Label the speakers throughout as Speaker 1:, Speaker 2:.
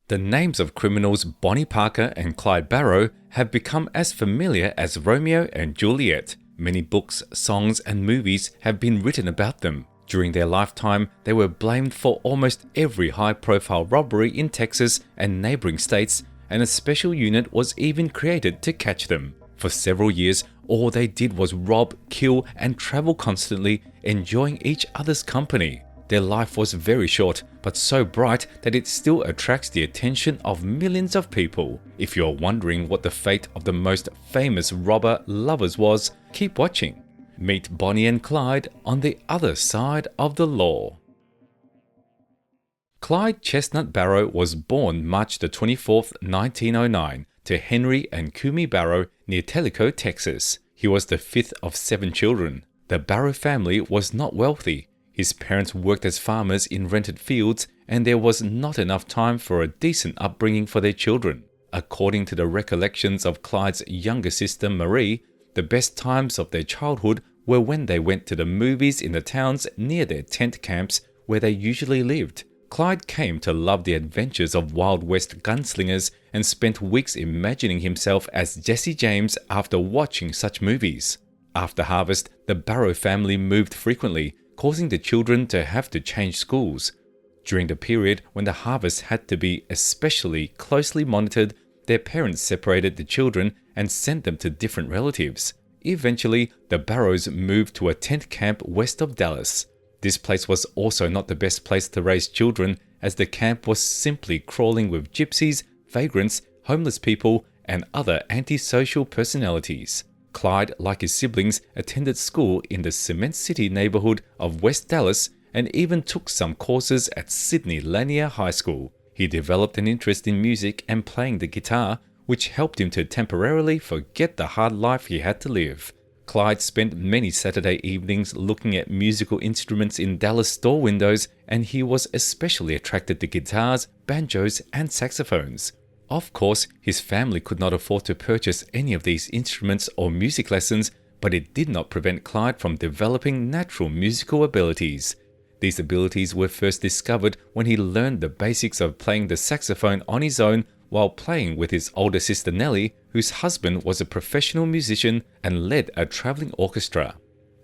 Speaker 1: The names of criminals Bonnie Parker and Clyde Barrow have become as familiar as Romeo and Juliet. Many books, songs, and movies have been written about them. During their lifetime, they were blamed for almost every high-profile robbery in Texas and neighboring states, and a special unit was even created to catch them. For several years, all they did was rob, kill, and travel constantly, enjoying each other's company. Their life was very short, but so bright that it still attracts the attention of millions of people. If you're wondering what the fate of the most famous robber lovers was, keep watching. Meet Bonnie and Clyde on the other side of the law. Clyde Chestnut Barrow was born March the 24th, 1909, to Henry and Kumi Barrow near Tellico, Texas. He was the fifth of 7 children. The Barrow family was not wealthy. His parents worked as farmers in rented fields, and there was not enough time for a decent upbringing for their children. According to the recollections of Clyde's younger sister Marie, the best times of their childhood were when they went to the movies in the towns near their tent camps where they usually lived. Clyde came to love the adventures of Wild West gunslingers and spent weeks imagining himself as Jesse James after watching such movies. After harvest, the Barrow family moved frequently, causing the children to have to change schools. During the period when the harvest had to be especially closely monitored, their parents separated the children and sent them to different relatives. Eventually, the Barrows moved to a tent camp west of Dallas. This place was also not the best place to raise children, as the camp was simply crawling with gypsies, vagrants, homeless people, and other antisocial personalities. Clyde, like his siblings, attended school in the Cement City neighborhood of West Dallas and even took some courses at Sydney Lanier High School. He developed an interest in music and playing the guitar, which helped him to temporarily forget the hard life he had to live. Clyde spent many Saturday evenings looking at musical instruments in Dallas store windows, and he was especially attracted to guitars, banjos, and saxophones. Of course, his family could not afford to purchase any of these instruments or music lessons, but it did not prevent Clyde from developing natural musical abilities. These abilities were first discovered when he learned the basics of playing the saxophone on his own while playing with his older sister Nellie, whose husband was a professional musician and led a traveling orchestra.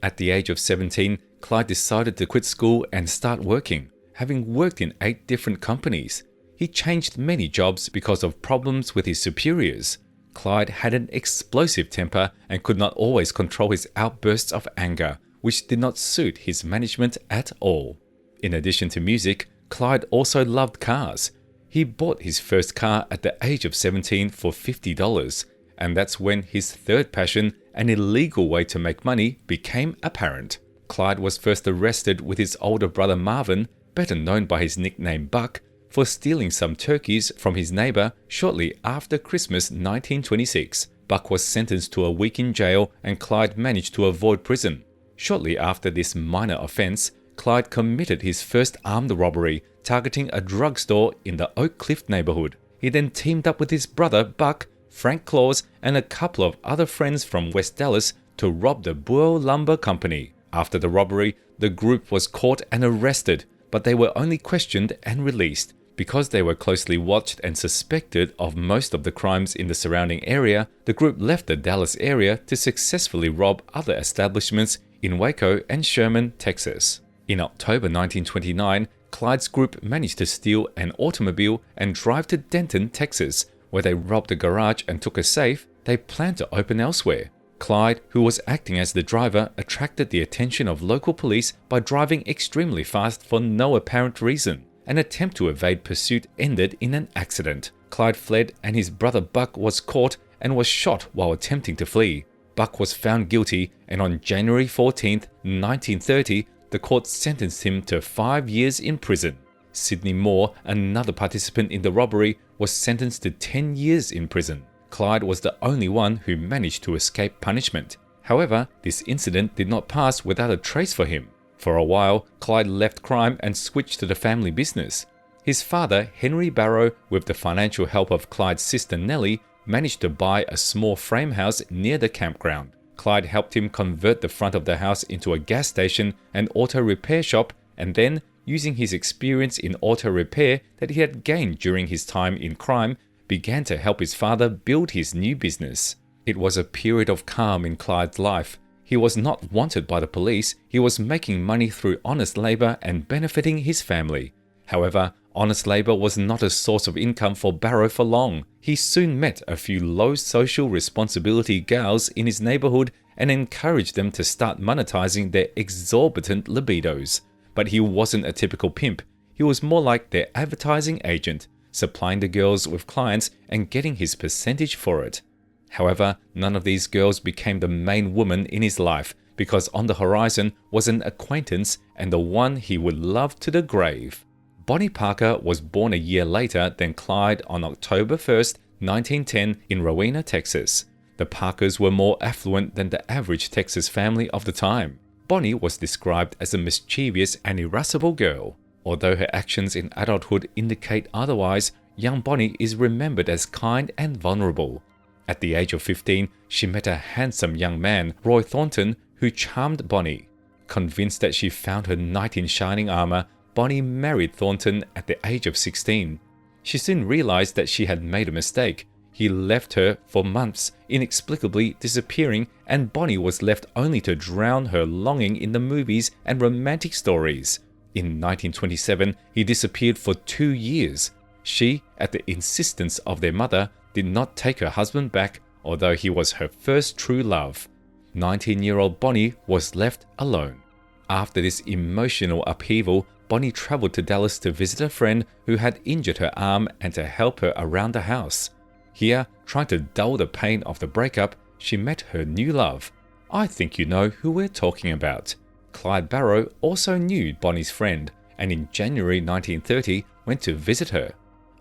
Speaker 1: At the age of 17, Clyde decided to quit school and start working, having worked in 8 different companies. He changed many jobs because of problems with his superiors. Clyde had an explosive temper and could not always control his outbursts of anger, which did not suit his management at all. In addition to music, Clyde also loved cars. He bought his first car at the age of 17 for $50, and that's when his third passion, an illegal way to make money, became apparent. Clyde was first arrested with his older brother Marvin, better known by his nickname Buck, for stealing some turkeys from his neighbor shortly after Christmas 1926. Buck was sentenced to a week in jail, and Clyde managed to avoid prison. Shortly after this minor offense, Clyde committed his first armed robbery, targeting a drugstore in the Oak Cliff neighborhood. He then teamed up with his brother Buck, Frank Claus, and a couple of other friends from West Dallas to rob the Buell Lumber Company. After the robbery, the group was caught and arrested, but they were only questioned and released. Because they were closely watched and suspected of most of the crimes in the surrounding area, the group left the Dallas area to successfully rob other establishments in Waco and Sherman, Texas. In October 1929, Clyde's group managed to steal an automobile and drive to Denton, Texas, where they robbed a garage and took a safe they planned to open elsewhere. Clyde, who was acting as the driver, attracted the attention of local police by driving extremely fast for no apparent reason. An attempt to evade pursuit ended in an accident. Clyde fled, and his brother Buck was caught and was shot while attempting to flee. Buck was found guilty, and on January 14, 1930, the court sentenced him to 5 years in prison. Sidney Moore, another participant in the robbery, was sentenced to 10 years in prison. Clyde was the only one who managed to escape punishment. However, this incident did not pass without a trace for him. For a while, Clyde left crime and switched to the family business. His father, Henry Barrow, with the financial help of Clyde's sister Nellie, managed to buy a small frame house near the campground. Clyde helped him convert the front of the house into a gas station and auto repair shop, and then using his experience in auto repair that he had gained during his time in crime, began to help his father build his new business. It was a period of calm in Clyde's life. He was not wanted by the police. He was making money through honest labor and benefiting his family. However, honest labor was not a source of income for Barrow for long. He soon met a few low social responsibility gals in his neighborhood and encouraged them to start monetizing their exorbitant libidos. But he wasn't a typical pimp. He was more like their advertising agent, supplying the girls with clients and getting his percentage for it. However, none of these girls became the main woman in his life, because on the horizon was an acquaintance and the one he would love to the grave. Bonnie Parker was born a year later than Clyde on October 1st, 1910 in Rowena, Texas. The Parkers were more affluent than the average Texas family of the time. Bonnie was described as a mischievous and irascible girl. Although her actions in adulthood indicate otherwise, young Bonnie is remembered as kind and vulnerable. At the age of 15, she met a handsome young man, Roy Thornton, who charmed Bonnie. Convinced that she found her knight in shining armor, Bonnie married Thornton at the age of 16. She soon realized that she had made a mistake. He left her for months, inexplicably disappearing, and Bonnie was left only to drown her longing in the movies and romantic stories. In 1927, he disappeared for 2 years. She, at the insistence of their mother, did not take her husband back, although he was her first true love. 19-year-old Bonnie was left alone. After this emotional upheaval, Bonnie traveled to Dallas to visit a friend who had injured her arm and to help her around the house. Here, trying to dull the pain of the breakup, she met her new love. I think you know who we're talking about. Clyde Barrow also knew Bonnie's friend, and in January 1930 went to visit her.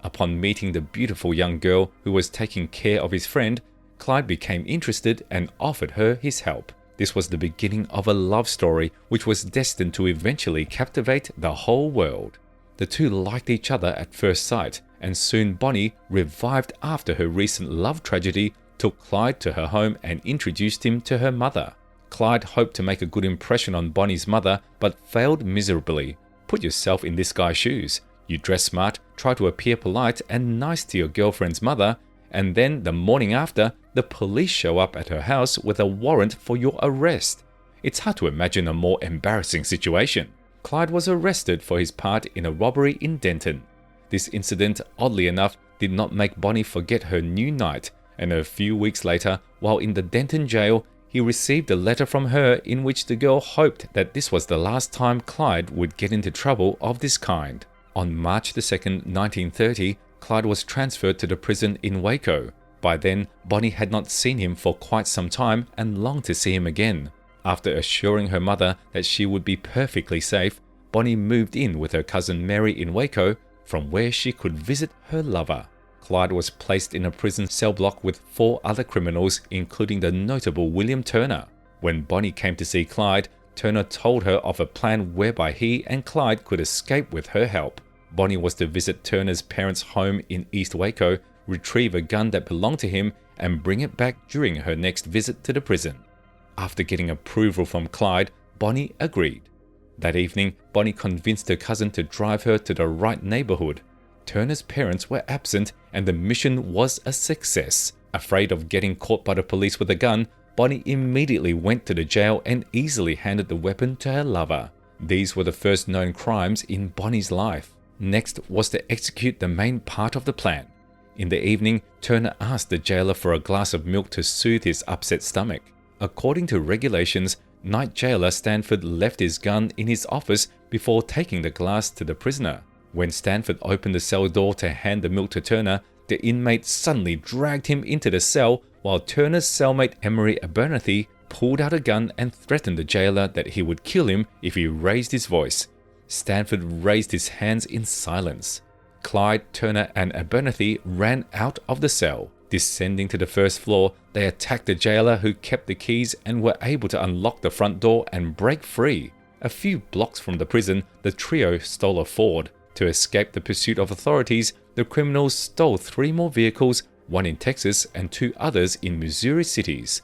Speaker 1: Upon meeting the beautiful young girl who was taking care of his friend, Clyde became interested and offered her his help. This was the beginning of a love story which was destined to eventually captivate the whole world. The two liked each other at first sight, and soon Bonnie, revived after her recent love tragedy, took Clyde to her home and introduced him to her mother. Clyde hoped to make a good impression on Bonnie's mother, but failed miserably. Put yourself in this guy's shoes. You dress smart, try to appear polite and nice to your girlfriend's mother, and then the morning after, the police show up at her house with a warrant for your arrest. It's hard to imagine a more embarrassing situation. Clyde was arrested for his part in a robbery in Denton. This incident, oddly enough, did not make Bonnie forget her new knight, and a few weeks later, while in the Denton jail, he received a letter from her in which the girl hoped that this was the last time Clyde would get into trouble of this kind. On March 2, 1930, Clyde was transferred to the prison in Waco. By then, Bonnie had not seen him for quite some time and longed to see him again. After assuring her mother that she would be perfectly safe, Bonnie moved in with her cousin Mary in Waco, from where she could visit her lover. Clyde was placed in a prison cell block with 4 other criminals, including the notable William Turner. When Bonnie came to see Clyde, Turner told her of a plan whereby he and Clyde could escape with her help. Bonnie was to visit Turner's parents' home in East Waco, retrieve a gun that belonged to him, and bring it back during her next visit to the prison. After getting approval from Clyde, Bonnie agreed. That evening, Bonnie convinced her cousin to drive her to the right neighborhood. Turner's parents were absent, and the mission was a success. Afraid of getting caught by the police with a gun, Bonnie immediately went to the jail and easily handed the weapon to her lover. These were the first known crimes in Bonnie's life. Next was to execute the main part of the plan. In the evening, Turner asked the jailer for a glass of milk to soothe his upset stomach. According to regulations, night jailer Stanford left his gun in his office before taking the glass to the prisoner. When Stanford opened the cell door to hand the milk to Turner, the inmate suddenly dragged him into the cell while Turner's cellmate Emery Abernathy pulled out a gun and threatened the jailer that he would kill him if he raised his voice. Stanford raised his hands in silence. Clyde, Turner, and Abernathy ran out of the cell. Descending to the first floor, they attacked the jailer who kept the keys and were able to unlock the front door and break free. A few blocks from the prison, the trio stole a Ford. To escape the pursuit of authorities, the criminals stole 3 more vehicles, 1 in Texas and 2 others in Missouri cities.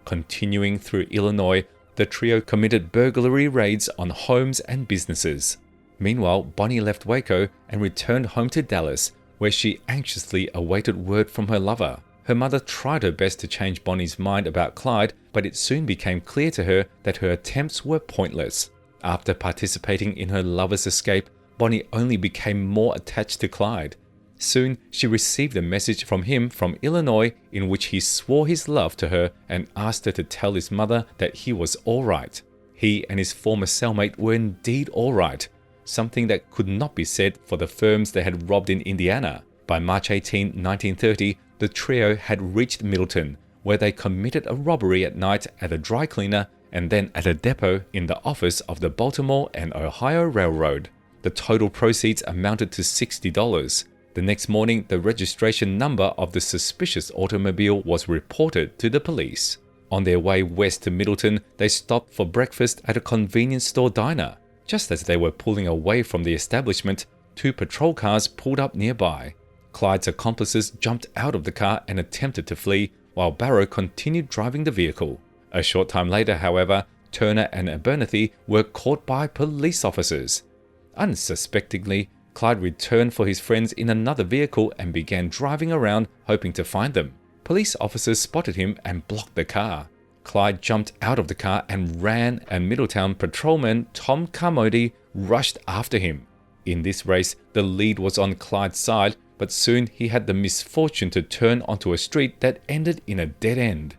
Speaker 1: Continuing through Illinois, the trio committed burglary raids on homes and businesses. Meanwhile, Bonnie left Waco and returned home to Dallas, where she anxiously awaited word from her lover. Her mother tried her best to change Bonnie's mind about Clyde, but it soon became clear to her that her attempts were pointless. After participating in her lover's escape, Bonnie only became more attached to Clyde. Soon, she received a message from him from Illinois in which he swore his love to her and asked her to tell his mother that he was all right. He and his former cellmate were indeed all right, something that could not be said for the firms they had robbed in Indiana. By March 18, 1930, the trio had reached Middleton, where they committed a robbery at night at a dry cleaner and then at a depot in the office of the Baltimore and Ohio Railroad. The total proceeds amounted to $60. The next morning, the registration number of the suspicious automobile was reported to the police. On their way west to Middleton, they stopped for breakfast at a convenience store diner. Just as they were pulling away from the establishment, two patrol cars pulled up nearby. Clyde's accomplices jumped out of the car and attempted to flee, while Barrow continued driving the vehicle. A short time later, however, Turner and Abernathy were caught by police officers. Unsuspectingly, Clyde returned for his friends in another vehicle and began driving around hoping to find them. Police officers spotted him and blocked the car. Clyde jumped out of the car and ran, and Middletown patrolman Tom Carmody rushed after him. In this race, the lead was on Clyde's side, but soon he had the misfortune to turn onto a street that ended in a dead end.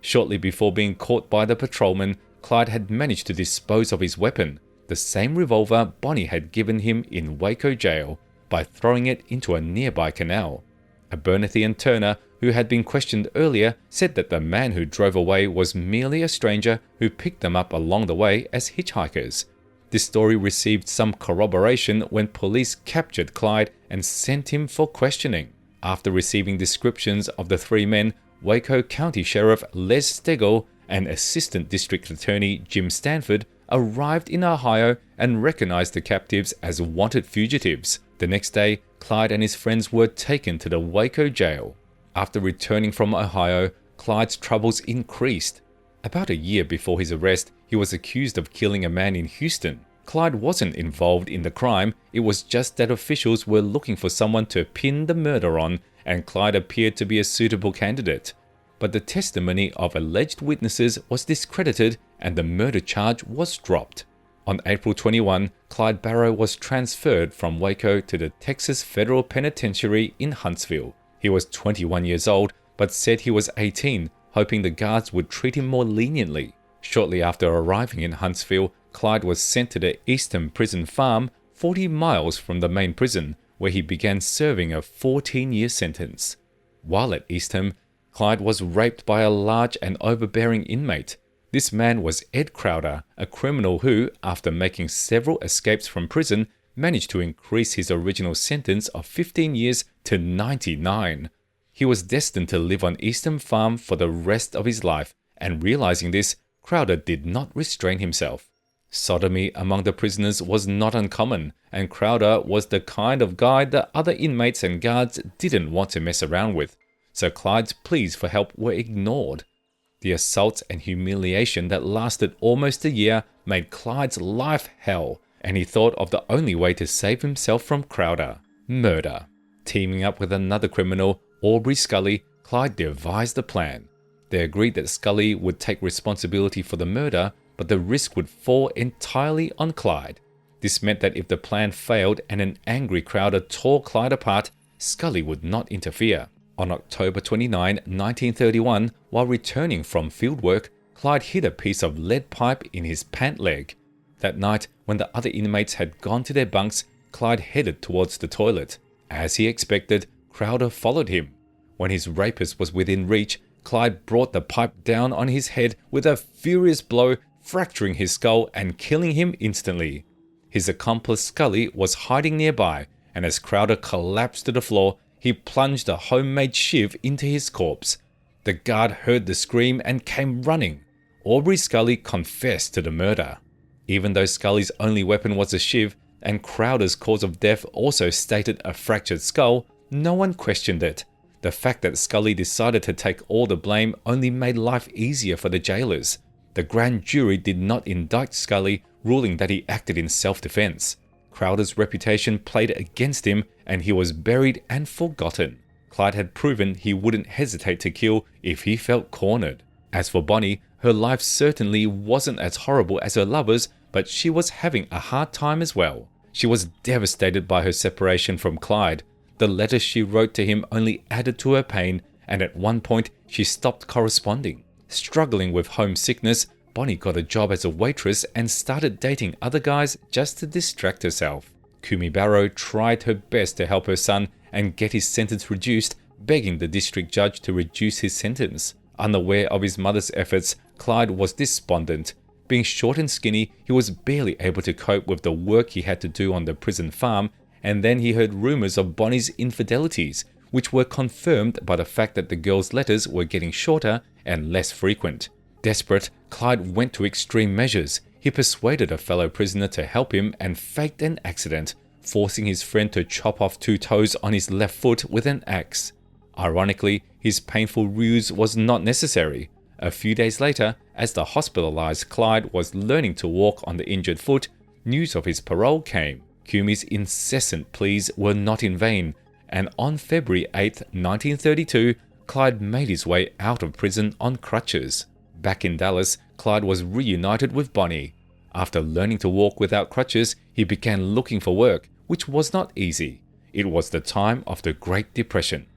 Speaker 1: Shortly before being caught by the patrolman, Clyde had managed to dispose of his weapon, the same revolver Bonnie had given him in Waco jail, by throwing it into a nearby canal. Abernathy and Turner, who had been questioned earlier, said that the man who drove away was merely a stranger who picked them up along the way as hitchhikers. This story received some corroboration when police captured Clyde and sent him for questioning. After receiving descriptions of the three men, Waco County Sheriff Les Stegall and Assistant District Attorney Jim Stanford arrived in Ohio and recognized the captives as wanted fugitives. The next day, Clyde and his friends were taken to the Waco jail. After returning from Ohio, Clyde's troubles increased. About a year before his arrest, he was accused of killing a man in Houston. Clyde wasn't involved in the crime, it was just that officials were looking for someone to pin the murder on, and Clyde appeared to be a suitable candidate. But the testimony of alleged witnesses was discredited and the murder charge was dropped. On April 21, Clyde Barrow was transferred from Waco to the Texas Federal Penitentiary in Huntsville. He was 21 years old, but said he was 18, hoping the guards would treat him more leniently. Shortly after arriving in Huntsville, Clyde was sent to the Eastham Prison Farm, 40 miles from the main prison, where he began serving a 14-year sentence. While at Eastham, Clyde was raped by a large and overbearing inmate. This man was Ed Crowder, a criminal who, after making several escapes from prison, managed to increase his original sentence of 15 years to 99. He was destined to live on Eastham Farm for the rest of his life, and realizing this, Crowder did not restrain himself. Sodomy among the prisoners was not uncommon, and Crowder was the kind of guy that other inmates and guards didn't want to mess around with, so Clyde's pleas for help were ignored. The assaults and humiliation that lasted almost a year made Clyde's life hell, and he thought of the only way to save himself from Crowder: murder. Teaming up with another criminal, Aubrey Scully, Clyde devised a plan. They agreed that Scully would take responsibility for the murder, but the risk would fall entirely on Clyde. This meant that if the plan failed and an angry Crowder tore Clyde apart, Scully would not interfere. On October 29, 1931, while returning from fieldwork, Clyde hid a piece of lead pipe in his pant leg. That night, when the other inmates had gone to their bunks, Clyde headed towards the toilet. As he expected, Crowder followed him. When his rapist was within reach, Clyde brought the pipe down on his head with a furious blow, fracturing his skull and killing him instantly. His accomplice Scully was hiding nearby, and as Crowder collapsed to the floor, he plunged a homemade shiv into his corpse. The guard heard the scream and came running. Aubrey Scully confessed to the murder. Even though Scully's only weapon was a shiv, and Crowder's cause of death also stated a fractured skull, no one questioned it. The fact that Scully decided to take all the blame only made life easier for the jailers. The grand jury did not indict Scully, ruling that he acted in self-defense. Crowder's reputation played against him and he was buried and forgotten. Clyde had proven he wouldn't hesitate to kill if he felt cornered. As for Bonnie, her life certainly wasn't as horrible as her lover's, but she was having a hard time as well. She was devastated by her separation from Clyde. The letters she wrote to him only added to her pain, and at one point she stopped corresponding. Struggling with homesickness, Bonnie got a job as a waitress and started dating other guys just to distract herself. Kumi Barrow tried her best to help her son and get his sentence reduced, begging the district judge to reduce his sentence. Unaware of his mother's efforts, Clyde was despondent. Being short and skinny, he was barely able to cope with the work he had to do on the prison farm, and then he heard rumors of Bonnie's infidelities, which were confirmed by the fact that the girl's letters were getting shorter and less frequent. Desperate, Clyde went to extreme measures. He persuaded a fellow prisoner to help him and faked an accident, forcing his friend to chop off 2 toes on his left foot with an axe. Ironically, his painful ruse was not necessary. A few days later, as the hospitalized Clyde was learning to walk on the injured foot, news of his parole came. Kumi's incessant pleas were not in vain, and on February 8, 1932, Clyde made his way out of prison on crutches. Back in Dallas, Clyde was reunited with Bonnie. After learning to walk without crutches, he began looking for work, which was not easy. It was the time of the Great Depression.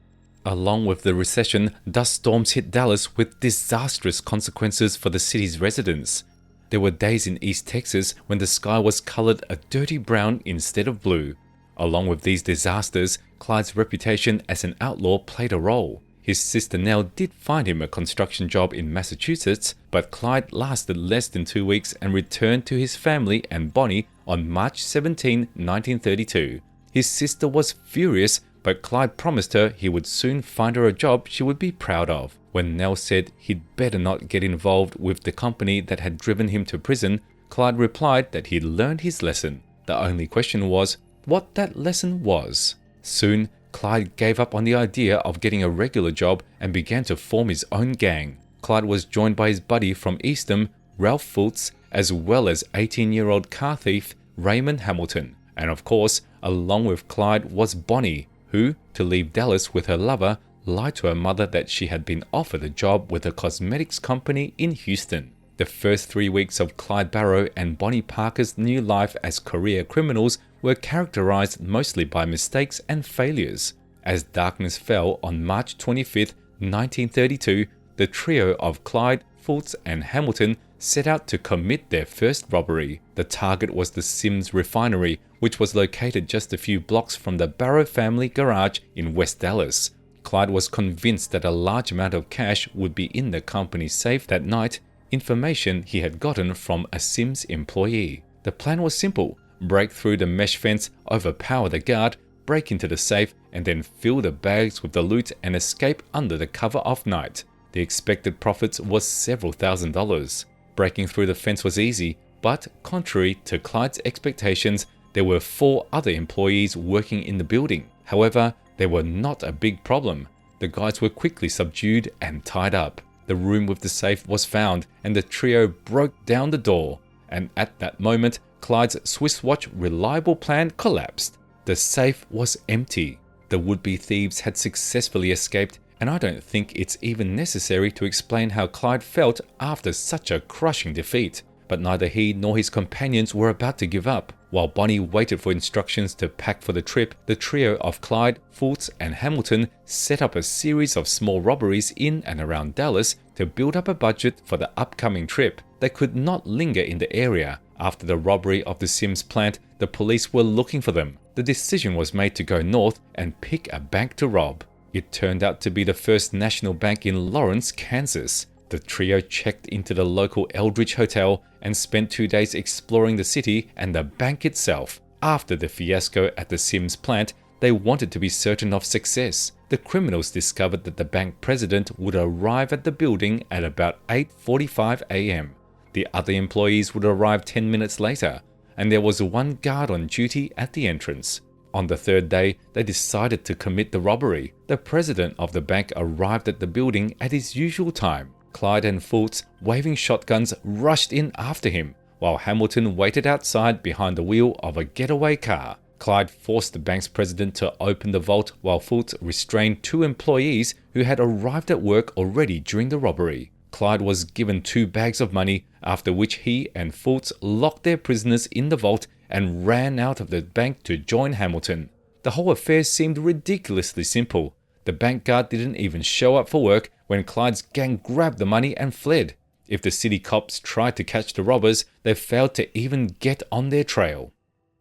Speaker 1: Along with the recession, dust storms hit Dallas with disastrous consequences for the city's residents. There were days in East Texas when the sky was colored a dirty brown instead of blue. Along with these disasters, Clyde's reputation as an outlaw played a role. His sister Nell did find him a construction job in Massachusetts, but Clyde lasted less than 2 weeks and returned to his family and Bonnie on March 17, 1932. His sister was furious, but Clyde promised her he would soon find her a job she would be proud of. When Nell said he'd better not get involved with the company that had driven him to prison, Clyde replied that he'd learned his lesson. The only question was what that lesson was. Soon, Clyde gave up on the idea of getting a regular job and began to form his own gang. Clyde was joined by his buddy from Eastham, Ralph Fultz, as well as 18-year-old car thief Raymond Hamilton. And of course, along with Clyde was Bonnie, who, to leave Dallas with her lover, lied to her mother that she had been offered a job with a cosmetics company in Houston. The first 3 weeks of Clyde Barrow and Bonnie Parker's new life as career criminals were characterized mostly by mistakes and failures. As darkness fell on March 25, 1932, the trio of Clyde, Fultz, and Hamilton set out to commit their first robbery. The target was the Sims refinery, which was located just a few blocks from the Barrow family garage in West Dallas. Clyde was convinced that a large amount of cash would be in the company's safe that night, information he had gotten from a Sims employee. The plan was simple: break through the mesh fence, overpower the guard, break into the safe, and then fill the bags with the loot and escape under the cover of night. The expected profits was several $1,000s. Breaking through the fence was easy, but contrary to Clyde's expectations, there were 4 other employees working in the building. However, they were not a big problem. The guys were quickly subdued and tied up. The room with the safe was found, and the trio broke down the door. And at that moment, Clyde's Swiss watch reliable plan collapsed. The safe was empty. The would-be thieves had successfully escaped, and I don't think it's even necessary to explain how Clyde felt after such a crushing defeat. But neither he nor his companions were about to give up. While Bonnie waited for instructions to pack for the trip, the trio of Clyde, Fultz, and Hamilton set up a series of small robberies in and around Dallas to build up a budget for the upcoming trip. They could not linger in the area. After the robbery of the Sims plant, the police were looking for them. The decision was made to go north and pick a bank to rob. It turned out to be the First National Bank in Lawrence, Kansas. The trio checked into the local Eldridge Hotel and spent 2 days exploring the city and the bank itself. After the fiasco at the Sims plant, they wanted to be certain of success. The criminals discovered that the bank president would arrive at the building at about 8:45 a.m. The other employees would arrive 10 minutes later, and there was 1 guard on duty at the entrance. On the 3rd day, they decided to commit the robbery. The president of the bank arrived at the building at his usual time. Clyde and Fultz, waving shotguns, rushed in after him. while Hamilton waited outside behind the wheel of a getaway car. Clyde forced the bank's president to open the vault while Fultz restrained 2 employees who had arrived at work already during the robbery. Clyde was given 2 bags of money, after which he and Fultz locked their prisoners in the vault and ran out of the bank to join Hamilton. The whole affair seemed ridiculously simple. The bank guard didn't even show up for work when Clyde's gang grabbed the money and fled. If the city cops tried to catch the robbers, they failed to even get on their trail.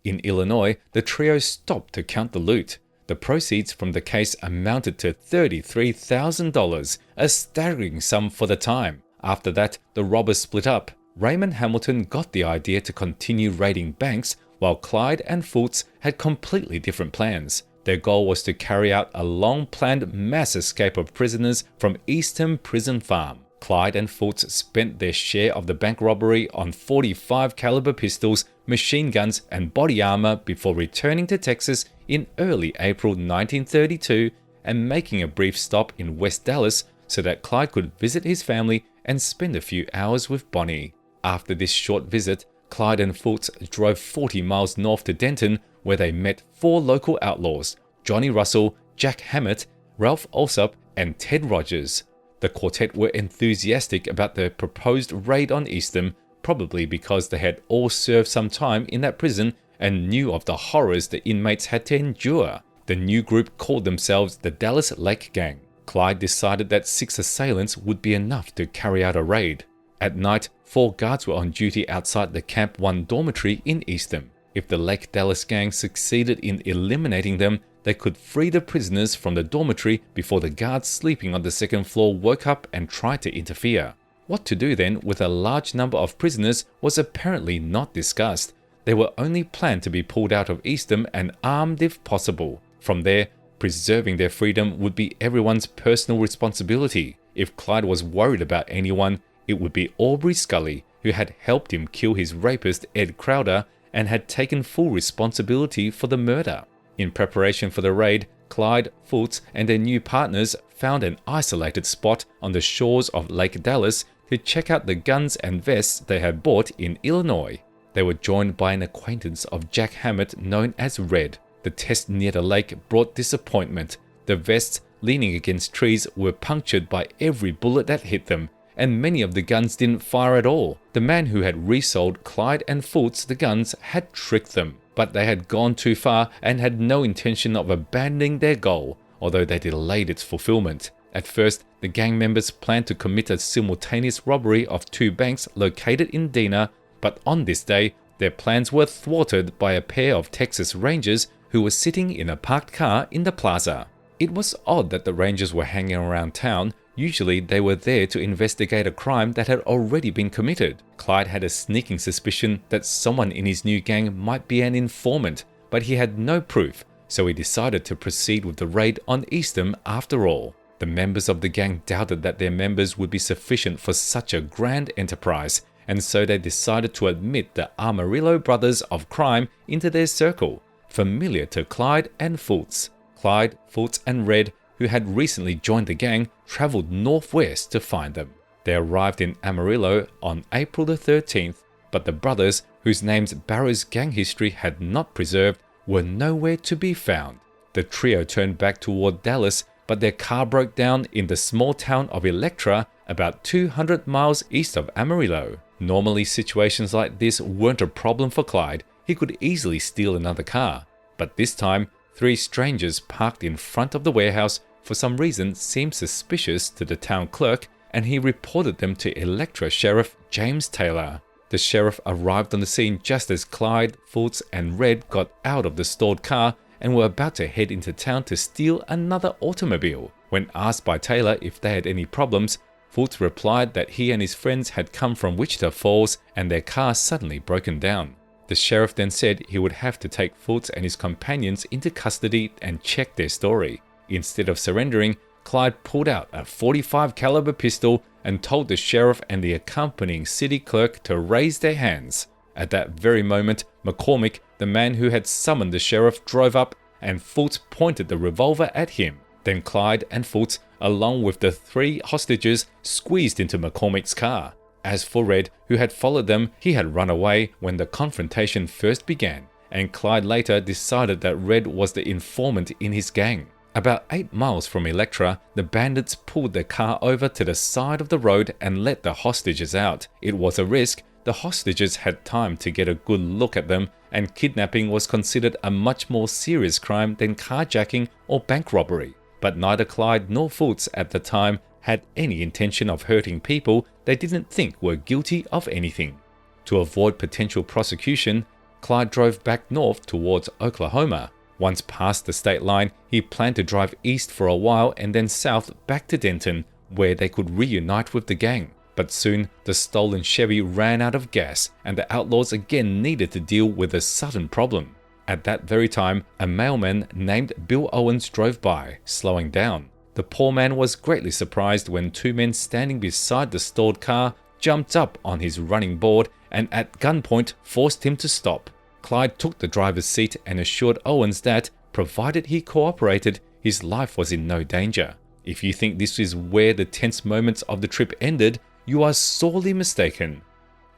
Speaker 1: In Illinois, the trio stopped to count the loot. The proceeds from the case amounted to $33,000, a staggering sum for the time. After that, the robbers split up. Raymond Hamilton got the idea to continue raiding banks, while Clyde and Fultz had completely different plans. Their goal was to carry out a long-planned mass escape of prisoners from Eastern Prison Farm. Clyde and Fultz spent their share of the bank robbery on .45 caliber pistols, machine guns, and body armor before returning to Texas in early April 1932 and making a brief stop in West Dallas so that Clyde could visit his family and spend a few hours with Bonnie. After this short visit, Clyde and Fultz drove 40 miles north to Denton, where they met 4 local outlaws: Johnny Russell, Jack Hammett, Ralph Alsop, and Ted Rogers. The quartet were enthusiastic about the proposed raid on Eastham, probably because they had all served some time in that prison and knew of the horrors the inmates had to endure. The new group called themselves the Dallas Lake Gang. Clyde decided that 6 assailants would be enough to carry out a raid. At night, 4 guards were on duty outside the Camp 1 dormitory in Eastham. If the Lake Dallas gang succeeded in eliminating them, they could free the prisoners from the dormitory before the guards sleeping on the second floor woke up and tried to interfere. What to do then with a large number of prisoners was apparently not discussed. They were only planned to be pulled out of Eastham and armed if possible. From there, preserving their freedom would be everyone's personal responsibility. If Clyde was worried about anyone, it would be Aubrey Scully, who had helped him kill his rapist Ed Crowder and had taken full responsibility for the murder. In preparation for the raid, Clyde, Fultz, and their new partners found an isolated spot on the shores of Lake Dallas to check out the guns and vests they had bought in Illinois. They were joined by an acquaintance of Jack Hammett known as Red. The test near the lake brought disappointment. The vests, leaning against trees, were punctured by every bullet that hit them, and many of the guns didn't fire at all. The man who had resold Clyde and Fultz the guns had tricked them, but they had gone too far and had no intention of abandoning their goal, although they delayed its fulfillment. At first, the gang members planned to commit a simultaneous robbery of 2 banks located in Dena, but on this day, their plans were thwarted by a pair of Texas Rangers who were sitting in a parked car in the plaza. It was odd that the Rangers were hanging around town. Usually they were there to investigate a crime that had already been committed. Clyde had a sneaking suspicion that someone in his new gang might be an informant, but he had no proof, so he decided to proceed with the raid on Eastham after all. The members of the gang doubted that their members would be sufficient for such a grand enterprise, and so they decided to admit the Amarillo brothers of crime into their circle, familiar to Clyde and Fultz. Clyde, Fultz, and Red, who had recently joined the gang, traveled northwest to find them. They arrived in Amarillo on April the 13th, but the brothers, whose names Barrow's gang history had not preserved, were nowhere to be found. The trio turned back toward Dallas, but their car broke down in the small town of Electra, about 200 miles east of Amarillo. Normally, situations like this weren't a problem for Clyde. He could easily steal another car. But this time, 3 strangers parked in front of the warehouse for some reason seemed suspicious to the town clerk, and he reported them to Electra Sheriff James Taylor. The sheriff arrived on the scene just as Clyde, Fultz, and Red got out of the stored car and were about to head into town to steal another automobile. When asked by Taylor if they had any problems, Fultz replied that he and his friends had come from Wichita Falls and their car suddenly broken down. The sheriff then said he would have to take Fultz and his companions into custody and check their story. Instead of surrendering, Clyde pulled out a .45 caliber pistol and told the sheriff and the accompanying city clerk to raise their hands. At that very moment, McCormick, the man who had summoned the sheriff, drove up and Fultz pointed the revolver at him. Then Clyde and Fultz, along with the 3 hostages, squeezed into McCormick's car. As for Red, who had followed them, he had run away when the confrontation first began, and Clyde later decided that Red was the informant in his gang. About 8 miles from Electra, the bandits pulled their car over to the side of the road and let the hostages out. It was a risk. The hostages had time to get a good look at them, and kidnapping was considered a much more serious crime than carjacking or bank robbery. But neither Clyde nor Fultz at the time had any intention of hurting people they didn't think were guilty of anything. To avoid potential prosecution, Clyde drove back north towards Oklahoma. Once past the state line, he planned to drive east for a while and then south back to Denton, where they could reunite with the gang. But soon, the stolen Chevy ran out of gas, and the outlaws again needed to deal with a sudden problem. At that very time, a mailman named Bill Owens drove by, slowing down. The poor man was greatly surprised when 2 men standing beside the stored car jumped up on his running board and at gunpoint forced him to stop. Clyde took the driver's seat and assured Owens that, provided he cooperated, his life was in no danger. If you think this is where the tense moments of the trip ended, you are sorely mistaken.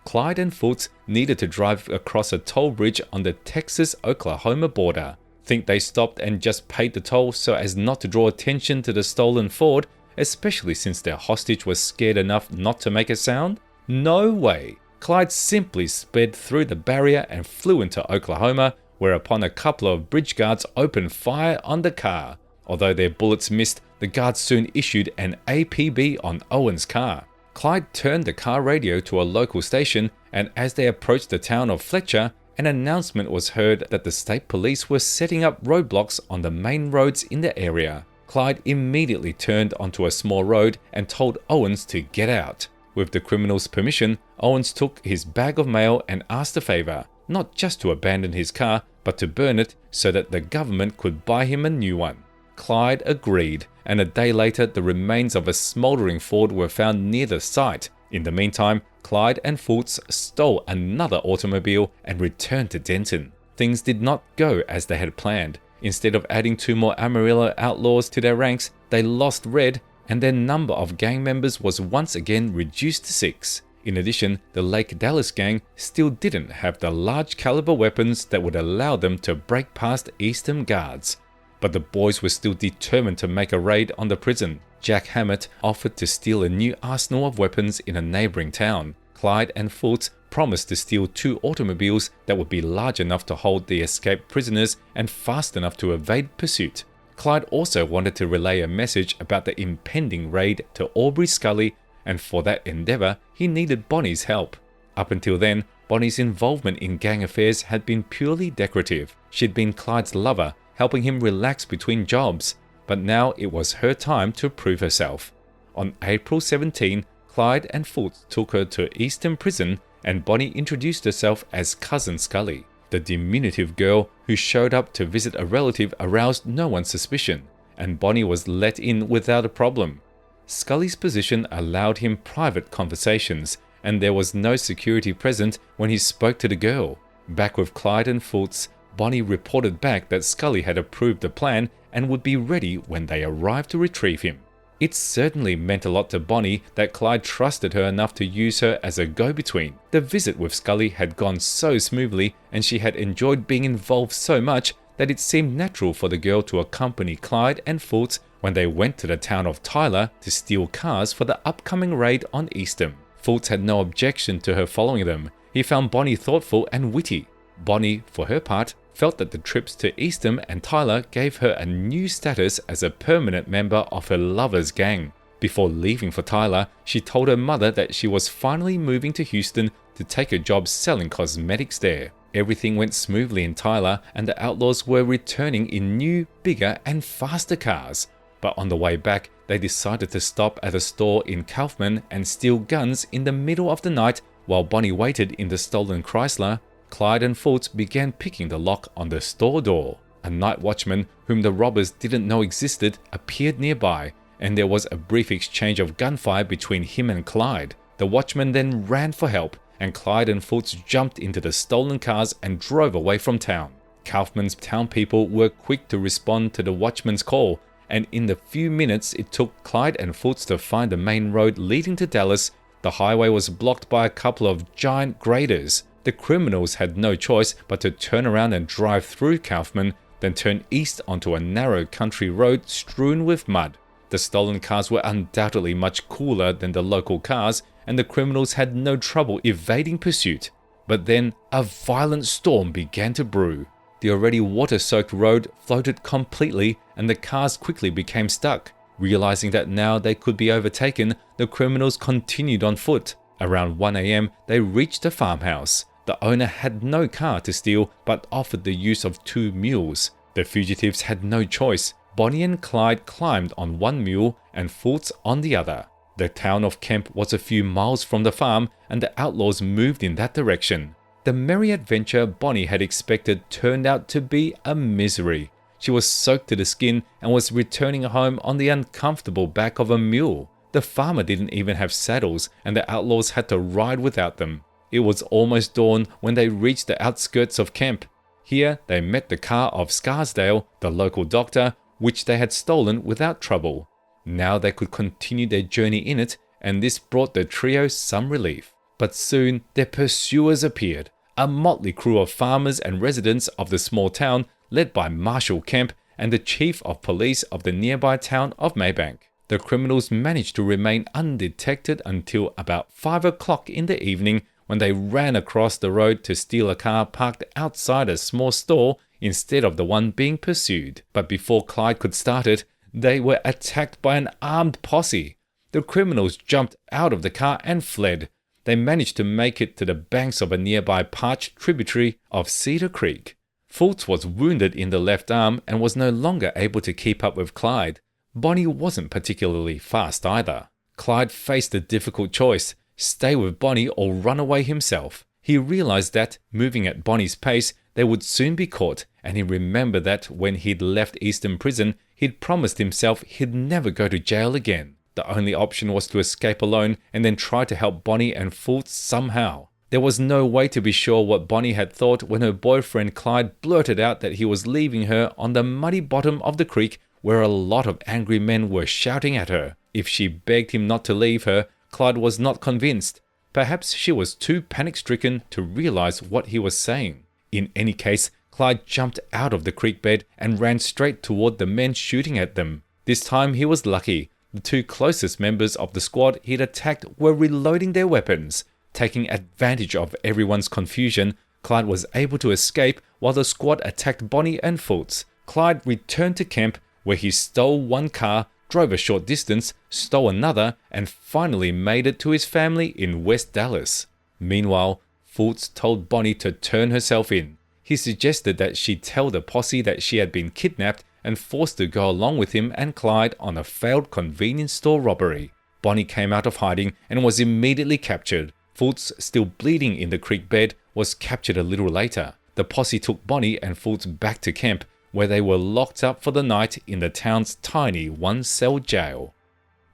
Speaker 1: Clyde and Fultz needed to drive across a toll bridge on the Texas-Oklahoma border. Think they stopped and just paid the toll so as not to draw attention to the stolen Ford, especially since their hostage was scared enough not to make a sound? No way! Clyde simply sped through the barrier and flew into Oklahoma, whereupon a couple of bridge guards opened fire on the car. Although their bullets missed, the guards soon issued an APB on Owens' car. Clyde turned the car radio to a local station, and as they approached the town of Fletcher, an announcement was heard that the state police were setting up roadblocks on the main roads in the area. Clyde immediately turned onto a small road and told Owens to get out. With the criminal's permission, Owens took his bag of mail and asked a favor, not just to abandon his car, but to burn it so that the government could buy him a new one. Clyde agreed, and a day later the remains of a smoldering Ford were found near the site. In the meantime, Clyde and Fultz stole another automobile and returned to Denton. Things did not go as they had planned. Instead of adding 2 more Amarillo outlaws to their ranks, they lost Red, and their number of gang members was once again reduced to 6. In addition, the Lake Dallas gang still didn't have the large caliber weapons that would allow them to break past Eastern guards. But the boys were still determined to make a raid on the prison. Jack Hammett offered to steal a new arsenal of weapons in a neighboring town. Clyde and Fultz promised to steal 2 automobiles that would be large enough to hold the escaped prisoners and fast enough to evade pursuit. Clyde also wanted to relay a message about the impending raid to Aubrey Scully, and for that endeavor, he needed Bonnie's help. Up until then, Bonnie's involvement in gang affairs had been purely decorative. She'd been Clyde's lover, helping him relax between jobs, but now it was her time to prove herself. On April 17, Clyde and Fultz took her to Easton Prison, and Bonnie introduced herself as Cousin Scully. The diminutive girl who showed up to visit a relative aroused no one's suspicion, and Bonnie was let in without a problem. Scully's position allowed him private conversations, and there was no security present when he spoke to the girl. Back with Clyde and Fultz, Bonnie reported back that Scully had approved the plan and would be ready when they arrived to retrieve him. It certainly meant a lot to Bonnie that Clyde trusted her enough to use her as a go-between. The visit with Scully had gone so smoothly, and she had enjoyed being involved so much that it seemed natural for the girl to accompany Clyde and Fultz when they went to the town of Tyler to steal cars for the upcoming raid on Eastham. Fultz had no objection to her following them. He found Bonnie thoughtful and witty. Bonnie, for her part, felt that the trips to Eastham and Tyler gave her a new status as a permanent member of her lover's gang. Before leaving for Tyler, she told her mother that she was finally moving to Houston to take a job selling cosmetics there. Everything went smoothly in Tyler, and the outlaws were returning in new, bigger, and faster cars. But on the way back, they decided to stop at a store in Kaufman and steal guns in the middle of the night while Bonnie waited in the stolen Chrysler. Clyde and Fultz began picking the lock on the store door. A night watchman, whom the robbers didn't know existed, appeared nearby, and there was a brief exchange of gunfire between him and Clyde. The watchman then ran for help, and Clyde and Fultz jumped into the stolen cars and drove away from town. Kaufman's town people were quick to respond to the watchman's call, and in the few minutes it took Clyde and Fultz to find the main road leading to Dallas, The highway was blocked by a couple of giant graders. The criminals had no choice but to turn around and drive through Kaufman, then turn east onto a narrow country road strewn with mud. The stolen cars were undoubtedly much cooler than the local cars, and the criminals had no trouble evading pursuit. But then a violent storm began to brew. The already water-soaked road floated completely, and the cars quickly became stuck. Realizing that now they could be overtaken, the criminals continued on foot. Around 1 a.m., they reached a farmhouse. The owner had no car to steal, but offered the use of 2 mules. The fugitives had no choice. Bonnie and Clyde climbed on one mule and Fultz on the other. The town of Kemp was a few miles from the farm, and the outlaws moved in that direction. The merry adventure Bonnie had expected turned out to be a misery. She was soaked to the skin and was returning home on the uncomfortable back of a mule. The farmer didn't even have saddles, and the outlaws had to ride without them. It was almost dawn when they reached the outskirts of Kemp. Here they met the car of Scarsdale, the local doctor, which they had stolen without trouble. Now they could continue their journey in it, and this brought the trio some relief. But soon their pursuers appeared, a motley crew of farmers and residents of the small town led by Marshal Kemp and the chief of police of the nearby town of Maybank. The criminals managed to remain undetected until about 5 o'clock in the evening, when they ran across the road to steal a car parked outside a small store instead of the one being pursued. But before Clyde could start it, they were attacked by an armed posse. The criminals jumped out of the car and fled. They managed to make it to the banks of a nearby parched tributary of Cedar Creek. Fultz was wounded in the left arm and was no longer able to keep up with Clyde. Bonnie wasn't particularly fast either. Clyde faced a difficult choice: stay with Bonnie or run away himself. He realized that, moving at Bonnie's pace, they would soon be caught, and he remembered that when he'd left Eastern Prison, he'd promised himself he'd never go to jail again. The only option was to escape alone and then try to help Bonnie and Fultz somehow. There was no way to be sure what Bonnie had thought when her boyfriend Clyde blurted out that he was leaving her on the muddy bottom of the creek where a lot of angry men were shouting at her. If she begged him not to leave her, Clyde was not convinced. Perhaps she was too panic-stricken to realize what he was saying. In any case, Clyde jumped out of the creek bed and ran straight toward the men shooting at them. This time he was lucky. The 2 closest members of the squad he'd attacked were reloading their weapons. Taking advantage of everyone's confusion, Clyde was able to escape while the squad attacked Bonnie and Fultz. Clyde returned to Kemp, where he stole one car, drove a short distance, stole another, and finally made it to his family in West Dallas. Meanwhile, Fultz told Bonnie to turn herself in. He suggested that she tell the posse that she had been kidnapped and forced to go along with him and Clyde on a failed convenience store robbery. Bonnie came out of hiding and was immediately captured. Fultz, still bleeding in the creek bed, was captured a little later. The posse took Bonnie and Fultz back to Kemp, where they were locked up for the night in the town's tiny 1-cell jail.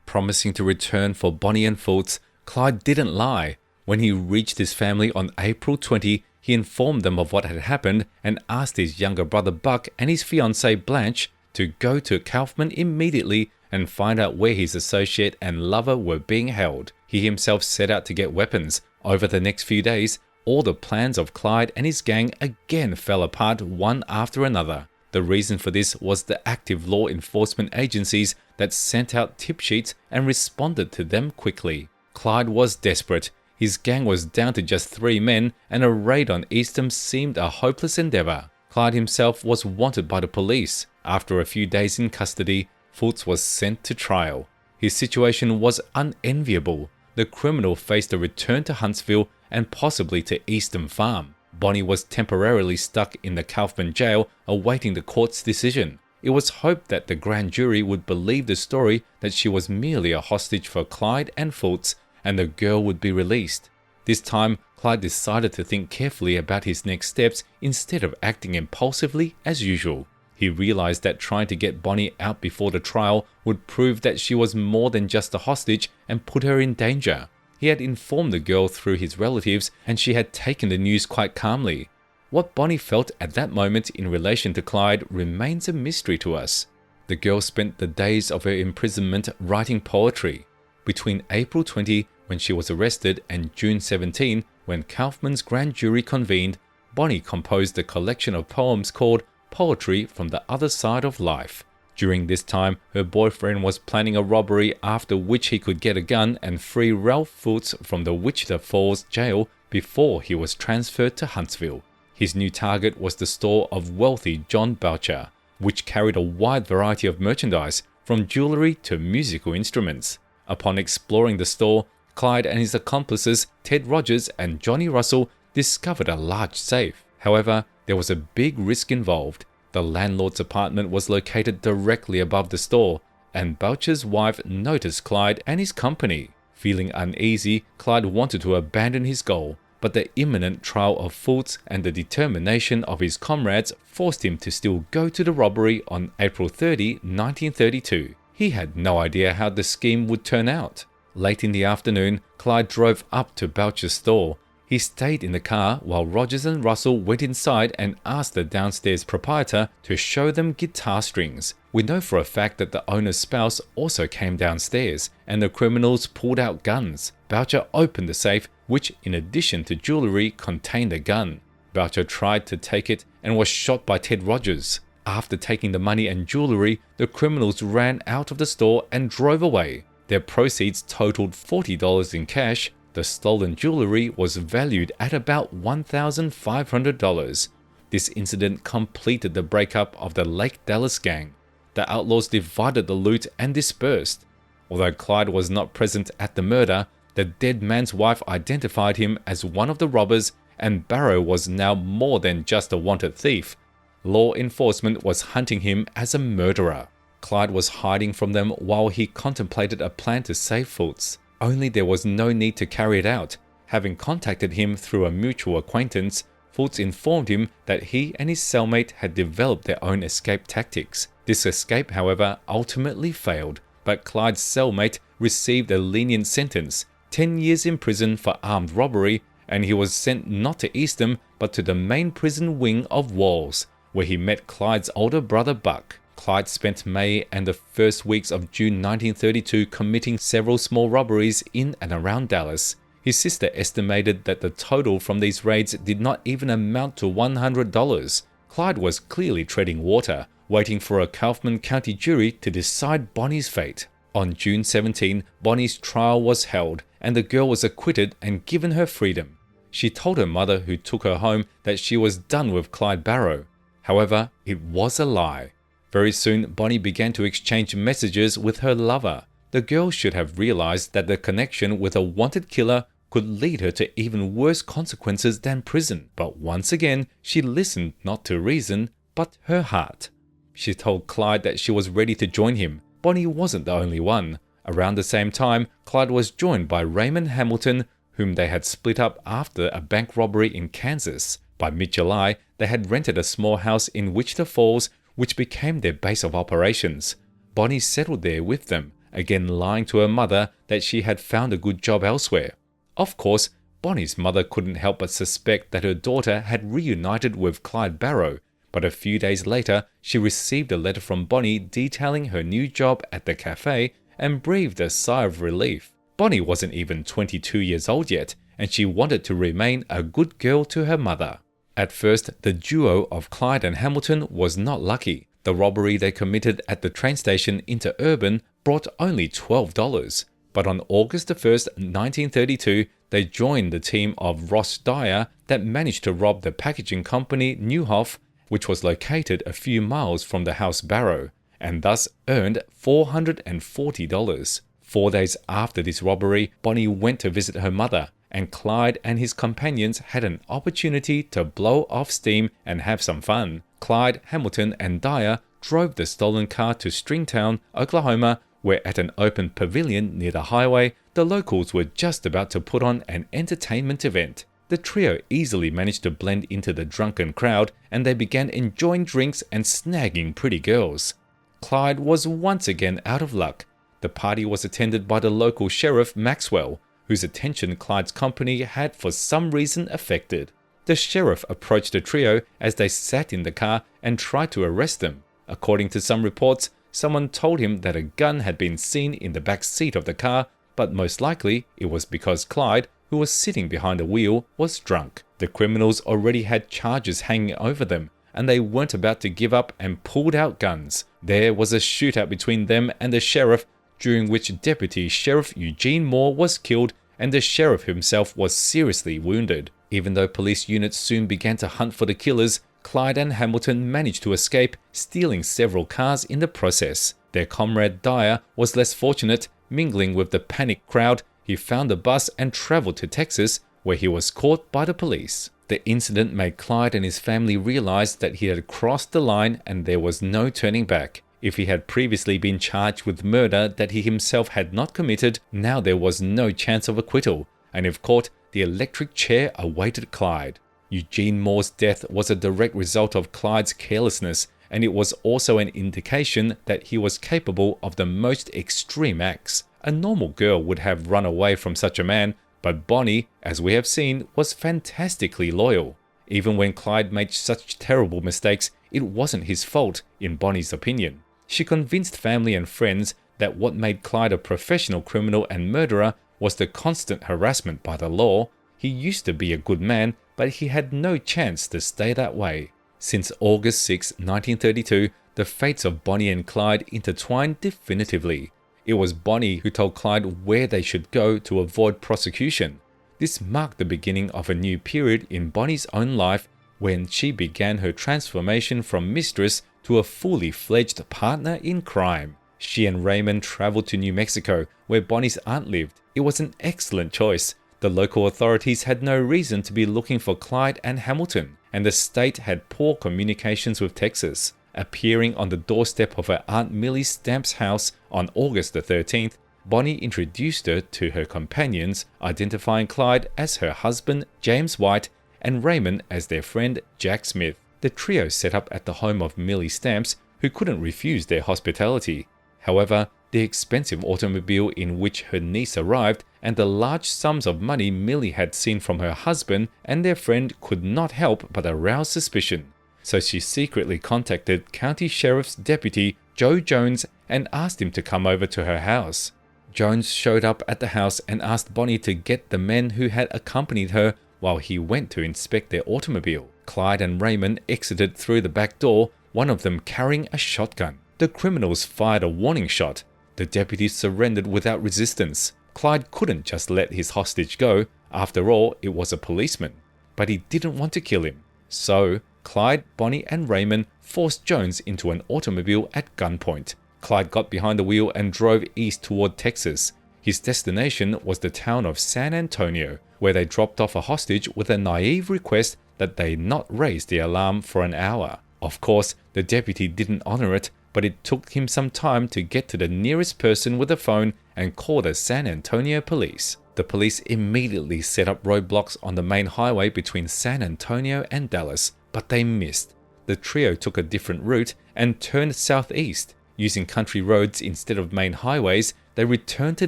Speaker 1: Promising to return for Bonnie and Fultz, Clyde didn't lie. When he reached his family on April 20, he informed them of what had happened and asked his younger brother Buck and his fiancée Blanche to go to Kaufman immediately and find out where his associate and lover were being held. He himself set out to get weapons. Over the next few days, all the plans of Clyde and his gang again fell apart one after another. The reason for this was the active law enforcement agencies that sent out tip sheets and responded to them quickly. Clyde was desperate. His gang was down to just 3 men, and a raid on Eastham seemed a hopeless endeavor. Clyde himself was wanted by the police. After a few days in custody, Fultz was sent to trial. His situation was unenviable. The criminal faced a return to Huntsville and possibly to Eastham Farm. Bonnie was temporarily stuck in the Kaufman jail awaiting the court's decision. It was hoped that the grand jury would believe the story that she was merely a hostage for Clyde and Fultz, and the girl would be released. This time, Clyde decided to think carefully about his next steps instead of acting impulsively as usual. He realized that trying to get Bonnie out before the trial would prove that she was more than just a hostage and put her in danger. He had informed the girl through his relatives, and she had taken the news quite calmly. What Bonnie felt at that moment in relation to Clyde remains a mystery to us. The girl spent the days of her imprisonment writing poetry. Between April 20, when she was arrested, and June 17, when Kaufman's grand jury convened, Bonnie composed a collection of poems called Poetry from the Other Side of Life. During this time, her boyfriend was planning a robbery after which he could get a gun and free Ralph Foots from the Wichita Falls jail before he was transferred to Huntsville. His new target was the store of wealthy John Boucher, which carried a wide variety of merchandise, from jewelry to musical instruments. Upon exploring the store, Clyde and his accomplices, Ted Rogers and Johnny Russell, discovered a large safe. However, there was a big risk involved. The landlord's apartment was located directly above the store, and Boucher's wife noticed Clyde and his company. Feeling uneasy, Clyde wanted to abandon his goal, but the imminent trial of Fultz and the determination of his comrades forced him to still go to the robbery on April 30, 1932. He had no idea how the scheme would turn out. Late in the afternoon, Clyde drove up to Boucher's store. He stayed in the car while Rogers and Russell went inside and asked the downstairs proprietor to show them guitar strings. We know for a fact that the owner's spouse also came downstairs, and the criminals pulled out guns. Boucher opened the safe, which, in addition to jewelry, contained a gun. Boucher tried to take it and was shot by Ted Rogers. After taking the money and jewelry, the criminals ran out of the store and drove away. Their proceeds totaled $40 in cash. The stolen jewelry was valued at about $1,500. This incident completed the breakup of the Lake Dallas gang. The outlaws divided the loot and dispersed. Although Clyde was not present at the murder, the dead man's wife identified him as one of the robbers, and Barrow was now more than just a wanted thief. Law enforcement was hunting him as a murderer. Clyde was hiding from them while he contemplated a plan to save Fultz. Only there was no need to carry it out. Having contacted him through a mutual acquaintance, Fultz informed him that he and his cellmate had developed their own escape tactics. This escape, however, ultimately failed, but Clyde's cellmate received a lenient sentence, 10 years in prison for armed robbery, and he was sent not to Eastham but to the main prison wing of Walls, where he met Clyde's older brother Buck. Clyde spent May and the first weeks of June 1932 committing several small robberies in and around Dallas. His sister estimated that the total from these raids did not even amount to $100. Clyde was clearly treading water, waiting for a Kaufman County jury to decide Bonnie's fate. On June 17, Bonnie's trial was held, and the girl was acquitted and given her freedom. She told her mother, who took her home, that she was done with Clyde Barrow. However, it was a lie. Very soon, Bonnie began to exchange messages with her lover. The girl should have realized that the connection with a wanted killer could lead her to even worse consequences than prison. But once again, she listened not to reason, but her heart. She told Clyde that she was ready to join him. Bonnie wasn't the only one. Around the same time, Clyde was joined by Raymond Hamilton, whom they had split up after a bank robbery in Kansas. By mid-July, they had rented a small house in Wichita Falls, which became their base of operations. Bonnie settled there with them, again lying to her mother that she had found a good job elsewhere. Of course, Bonnie's mother couldn't help but suspect that her daughter had reunited with Clyde Barrow, but a few days later, she received a letter from Bonnie detailing her new job at the cafe and breathed a sigh of relief. Bonnie wasn't even 22 years old yet, and she wanted to remain a good girl to her mother. At first, the duo of Clyde and Hamilton was not lucky. The robbery they committed at the train station Interurban brought only $12. But on August 1, 1932, they joined the team of Ross Dyer that managed to rob the packaging company Newhoff, which was located a few miles from the house Barrow, and thus earned $440. 4 days after this robbery, Bonnie went to visit her mother, and Clyde and his companions had an opportunity to blow off steam and have some fun. Clyde, Hamilton, and Dyer drove the stolen car to Stringtown, Oklahoma, where at an open pavilion near the highway, the locals were just about to put on an entertainment event. The trio easily managed to blend into the drunken crowd, and they began enjoying drinks and snagging pretty girls. Clyde was once again out of luck. The party was attended by the local sheriff Maxwell, whose attention Clyde's company had for some reason affected. The sheriff approached the trio as they sat in the car and tried to arrest them. According to some reports, someone told him that a gun had been seen in the back seat of the car, but most likely it was because Clyde, who was sitting behind the wheel, was drunk. The criminals already had charges hanging over them, and they weren't about to give up and pulled out guns. There was a shootout between them and the sheriff, during which Deputy Sheriff Eugene Moore was killed and the sheriff himself was seriously wounded. Even though police units soon began to hunt for the killers, Clyde and Hamilton managed to escape, stealing several cars in the process. Their comrade Dyer was less fortunate. Mingling with the panicked crowd, he found a bus and traveled to Texas, where he was caught by the police. The incident made Clyde and his family realize that he had crossed the line and there was no turning back. If he had previously been charged with murder that he himself had not committed, now there was no chance of acquittal, and if caught, the electric chair awaited Clyde. Eugene Moore's death was a direct result of Clyde's carelessness, and it was also an indication that he was capable of the most extreme acts. A normal girl would have run away from such a man, but Bonnie, as we have seen, was fantastically loyal. Even when Clyde made such terrible mistakes, it wasn't his fault, in Bonnie's opinion. She convinced family and friends that what made Clyde a professional criminal and murderer was the constant harassment by the law. He used to be a good man, but he had no chance to stay that way. Since August 6, 1932, the fates of Bonnie and Clyde intertwined definitively. It was Bonnie who told Clyde where they should go to avoid prosecution. This marked the beginning of a new period in Bonnie's own life, when she began her transformation from mistress to a fully fledged partner in crime. She and Raymond traveled to New Mexico, where Bonnie's aunt lived. It was an excellent choice. The local authorities had no reason to be looking for Clyde and Hamilton, and the state had poor communications with Texas. Appearing on the doorstep of her Aunt Millie Stamp's house on August the 13th, Bonnie introduced her to her companions, identifying Clyde as her husband, James White, and Raymond as their friend, Jack Smith. The trio set up at the home of Millie Stamps, who couldn't refuse their hospitality. However, the expensive automobile in which her niece arrived and the large sums of money Millie had seen from her husband and their friend could not help but arouse suspicion. So she secretly contacted County Sheriff's Deputy Joe Jones and asked him to come over to her house. Jones showed up at the house and asked Bonnie to get the men who had accompanied her while he went to inspect their automobile. Clyde and Raymond exited through the back door, one of them carrying a shotgun. The criminals fired a warning shot. The deputies surrendered without resistance. Clyde couldn't just let his hostage go. After all, it was a policeman. But he didn't want to kill him. So, Clyde, Bonnie, and Raymond forced Jones into an automobile at gunpoint. Clyde got behind the wheel and drove east toward Texas. His destination was the town of San Antonio, where they dropped off a hostage with a naive request that they not raise the alarm for an hour. Of course, the deputy didn't honor it, but it took him some time to get to the nearest person with a phone and call the San Antonio police. The police immediately set up roadblocks on the main highway between San Antonio and Dallas, but they missed. The trio took a different route and turned southeast. Using country roads instead of main highways, they returned to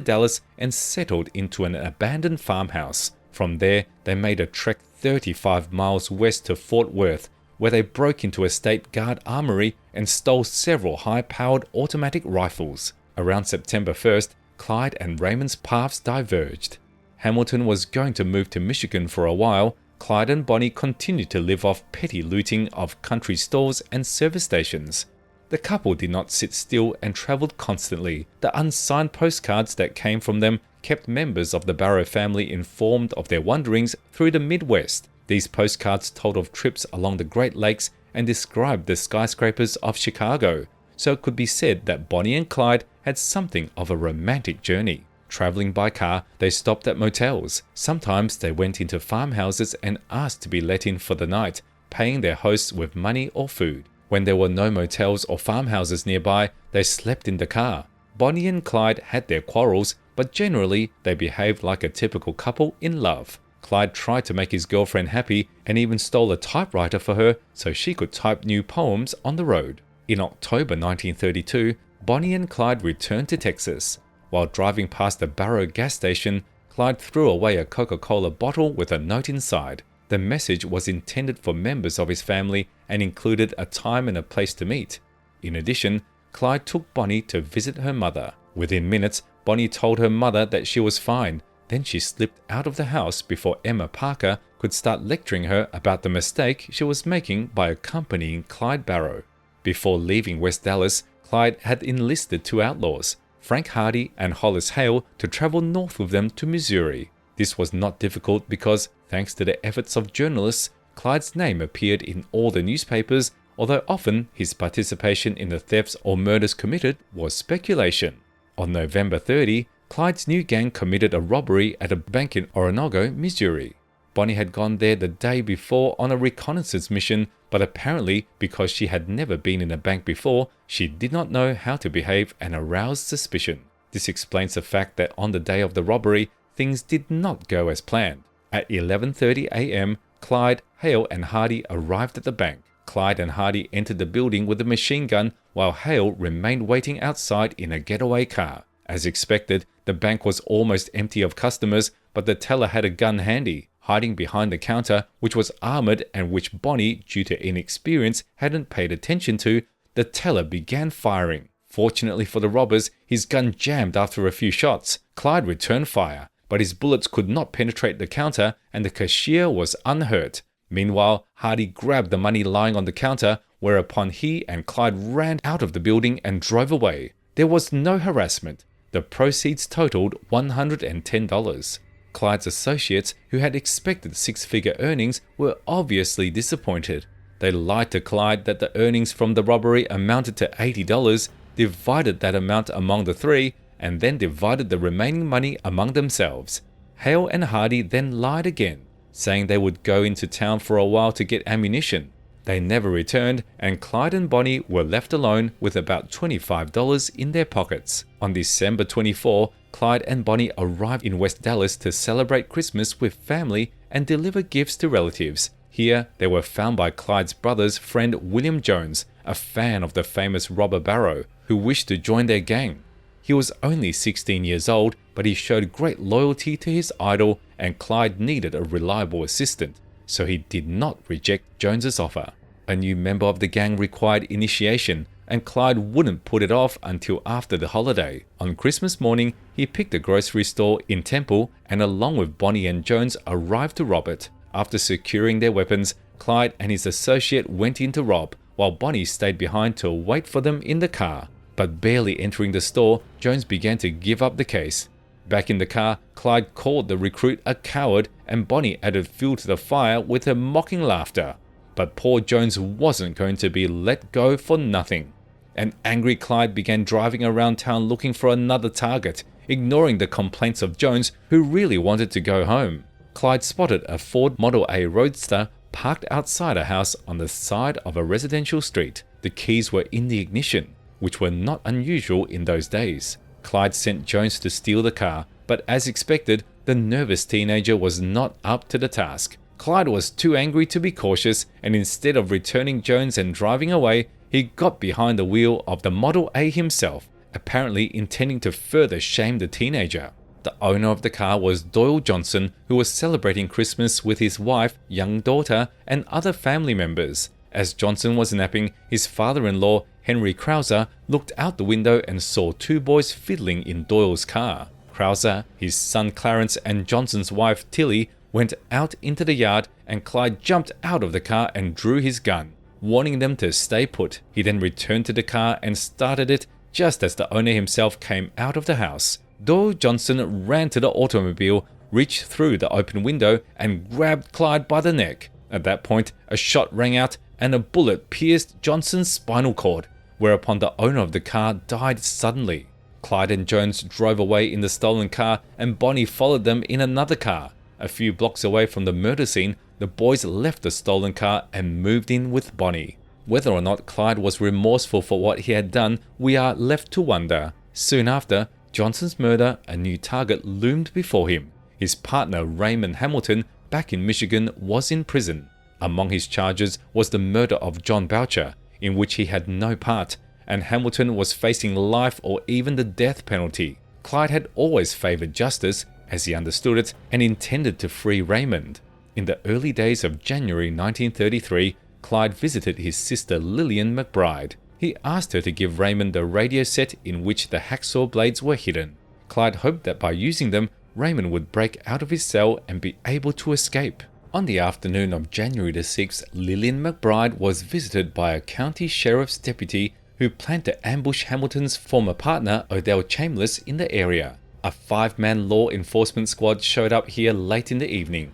Speaker 1: Dallas and settled into an abandoned farmhouse. From there, they made a trek 35 miles west to Fort Worth, where they broke into a state guard armory and stole several high-powered automatic rifles. Around September 1st, Clyde and Raymond's paths diverged. Hamilton was going to move to Michigan for a while. Clyde and Bonnie continued to live off petty looting of country stores and service stations. The couple did not sit still and traveled constantly. The unsigned postcards that came from them kept members of the Barrow family informed of their wanderings through the Midwest. These postcards told of trips along the Great Lakes and described the skyscrapers of Chicago, so it could be said that Bonnie and Clyde had something of a romantic journey. Traveling by car, they stopped at motels. Sometimes they went into farmhouses and asked to be let in for the night, paying their hosts with money or food. When there were no motels or farmhouses nearby, they slept in the car. Bonnie and Clyde had their quarrels, but generally they behaved like a typical couple in love. Clyde tried to make his girlfriend happy and even stole a typewriter for her so she could type new poems on the road. In October 1932, Bonnie and Clyde returned to Texas. While driving past the Barrow gas station, Clyde threw away a Coca-Cola bottle with a note inside. The message was intended for members of his family and included a time and a place to meet. In addition, Clyde took Bonnie to visit her mother. Within minutes, Bonnie told her mother that she was fine. Then she slipped out of the house before Emma Parker could start lecturing her about the mistake she was making by accompanying Clyde Barrow. Before leaving West Dallas, Clyde had enlisted two outlaws, Frank Hardy and Hollis Hale, to travel north with them to Missouri. This was not difficult because, thanks to the efforts of journalists, Clyde's name appeared in all the newspapers, although often his participation in the thefts or murders committed was speculation. On November 30, Clyde's new gang committed a robbery at a bank in Oronogo, Missouri. Bonnie had gone there the day before on a reconnaissance mission, but apparently because she had never been in a bank before, she did not know how to behave and aroused suspicion. This explains the fact that on the day of the robbery, things did not go as planned. At 11:30 a.m., Clyde, Hale and Hardy arrived at the bank. Clyde and Hardy entered the building with a machine gun, while Hale remained waiting outside in a getaway car. As expected, the bank was almost empty of customers, but the teller had a gun handy, hiding behind the counter, which was armored and which Bonnie, due to inexperience, hadn't paid attention to. The teller began firing. Fortunately for the robbers, his gun jammed after a few shots. Clyde returned fire, but his bullets could not penetrate the counter and the cashier was unhurt. Meanwhile, Hardy grabbed the money lying on the counter, whereupon he and Clyde ran out of the building and drove away. There was no harassment. The proceeds totaled $110. Clyde's associates, who had expected six-figure earnings, were obviously disappointed. They lied to Clyde that the earnings from the robbery amounted to $80, divided that amount among the three, and then divided the remaining money among themselves. Hale and Hardy then lied again, saying they would go into town for a while to get ammunition. They never returned, and Clyde and Bonnie were left alone with about $25 in their pockets. On December 24, Clyde and Bonnie arrived in West Dallas to celebrate Christmas with family and deliver gifts to relatives. Here, they were found by Clyde's brother's friend William Jones, a fan of the famous robber Barrow, who wished to join their gang. He was only 16 years old, but he showed great loyalty to his idol, and Clyde needed a reliable assistant, so he did not reject Jones's offer. A new member of the gang required initiation, and Clyde wouldn't put it off until after the holiday. On Christmas morning, he picked a grocery store in Temple and along with Bonnie and Jones arrived to rob it. After securing their weapons, Clyde and his associate went in to rob, while Bonnie stayed behind to wait for them in the car. But barely entering the store, Jones began to give up the case. Back in the car, Clyde called the recruit a coward, and Bonnie added fuel to the fire with her mocking laughter. But poor Jones wasn't going to be let go for nothing. An angry Clyde began driving around town looking for another target, ignoring the complaints of Jones, who really wanted to go home. Clyde spotted a Ford Model A Roadster parked outside a house on the side of a residential street. The keys were in the ignition, which were not unusual in those days. Clyde sent Jones to steal the car, but as expected, the nervous teenager was not up to the task. Clyde was too angry to be cautious, and instead of returning Jones and driving away, he got behind the wheel of the Model A himself, apparently intending to further shame the teenager. The owner of the car was Doyle Johnson, who was celebrating Christmas with his wife, young daughter, and other family members. As Johnson was napping, his father-in-law, Henry Krauser, looked out the window and saw two boys fiddling in Doyle's car. Krauser, his son Clarence, and Johnson's wife Tilly went out into the yard, and Clyde jumped out of the car and drew his gun, warning them to stay put. He then returned to the car and started it just as the owner himself came out of the house. Doyle Johnson ran to the automobile, reached through the open window, and grabbed Clyde by the neck. At that point, a shot rang out and a bullet pierced Johnson's spinal cord, whereupon the owner of the car died suddenly. Clyde and Jones drove away in the stolen car, and Bonnie followed them in another car. A few blocks away from the murder scene, the boys left the stolen car and moved in with Bonnie. Whether or not Clyde was remorseful for what he had done, we are left to wonder. Soon after Johnson's murder, a new target loomed before him. His partner Raymond Hamilton, back in Michigan, was in prison. Among his charges was the murder of John Boucher, in which he had no part, and Hamilton was facing life or even the death penalty. Clyde had always favored justice, as he understood it, and intended to free Raymond. In the early days of January 1933, Clyde visited his sister Lillian McBride. He asked her to give Raymond the radio set in which the hacksaw blades were hidden. Clyde hoped that by using them, Raymond would break out of his cell and be able to escape. On the afternoon of January the 6th, Lillian McBride was visited by a county sheriff's deputy who planned to ambush Hamilton's former partner, Odell Chambliss, in the area. A 5-man law enforcement squad showed up here late in the evening.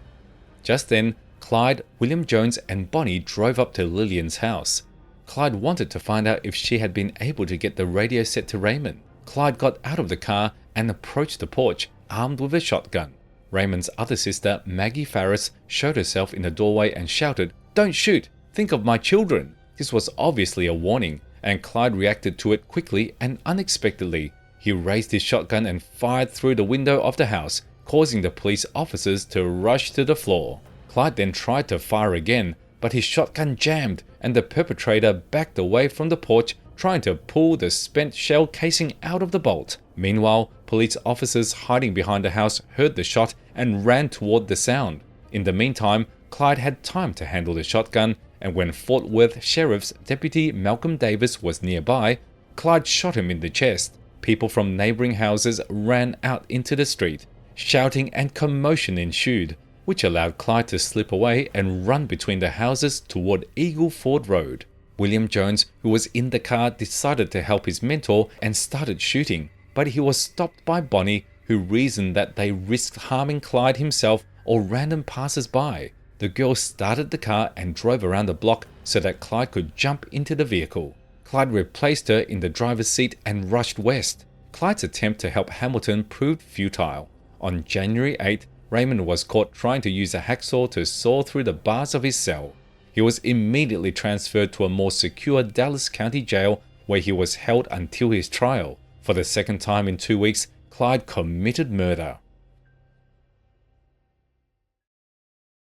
Speaker 1: Just then, Clyde, William Jones, and Bonnie drove up to Lillian's house. Clyde wanted to find out if she had been able to get the radio set to Raymond. Clyde got out of the car and approached the porch, armed with a shotgun. Raymond's other sister, Maggie Farris, showed herself in the doorway and shouted, "Don't shoot! Think of my children!" This was obviously a warning, and Clyde reacted to it quickly and unexpectedly. He raised his shotgun and fired through the window of the house, causing the police officers to rush to the floor. Clyde then tried to fire again, but his shotgun jammed and the perpetrator backed away from the porch, trying to pull the spent shell casing out of the bolt. Meanwhile, police officers hiding behind the house heard the shot and ran toward the sound. In the meantime, Clyde had time to handle the shotgun, and when Fort Worth Sheriff's Deputy Malcolm Davis was nearby, Clyde shot him in the chest. People from neighboring houses ran out into the street. Shouting and commotion ensued, which allowed Clyde to slip away and run between the houses toward Eagle Ford Road. William Jones, who was in the car, decided to help his mentor and started shooting, but he was stopped by Bonnie, who reasoned that they risked harming Clyde himself or random passers-by. The girl started the car and drove around the block so that Clyde could jump into the vehicle. Clyde replaced her in the driver's seat and rushed west. Clyde's attempt to help Hamilton proved futile. On January 8, Raymond was caught trying to use a hacksaw to saw through the bars of his cell. He was immediately transferred to a more secure Dallas County jail where he was held until his trial. For the second time in 2 weeks, Clyde committed murder.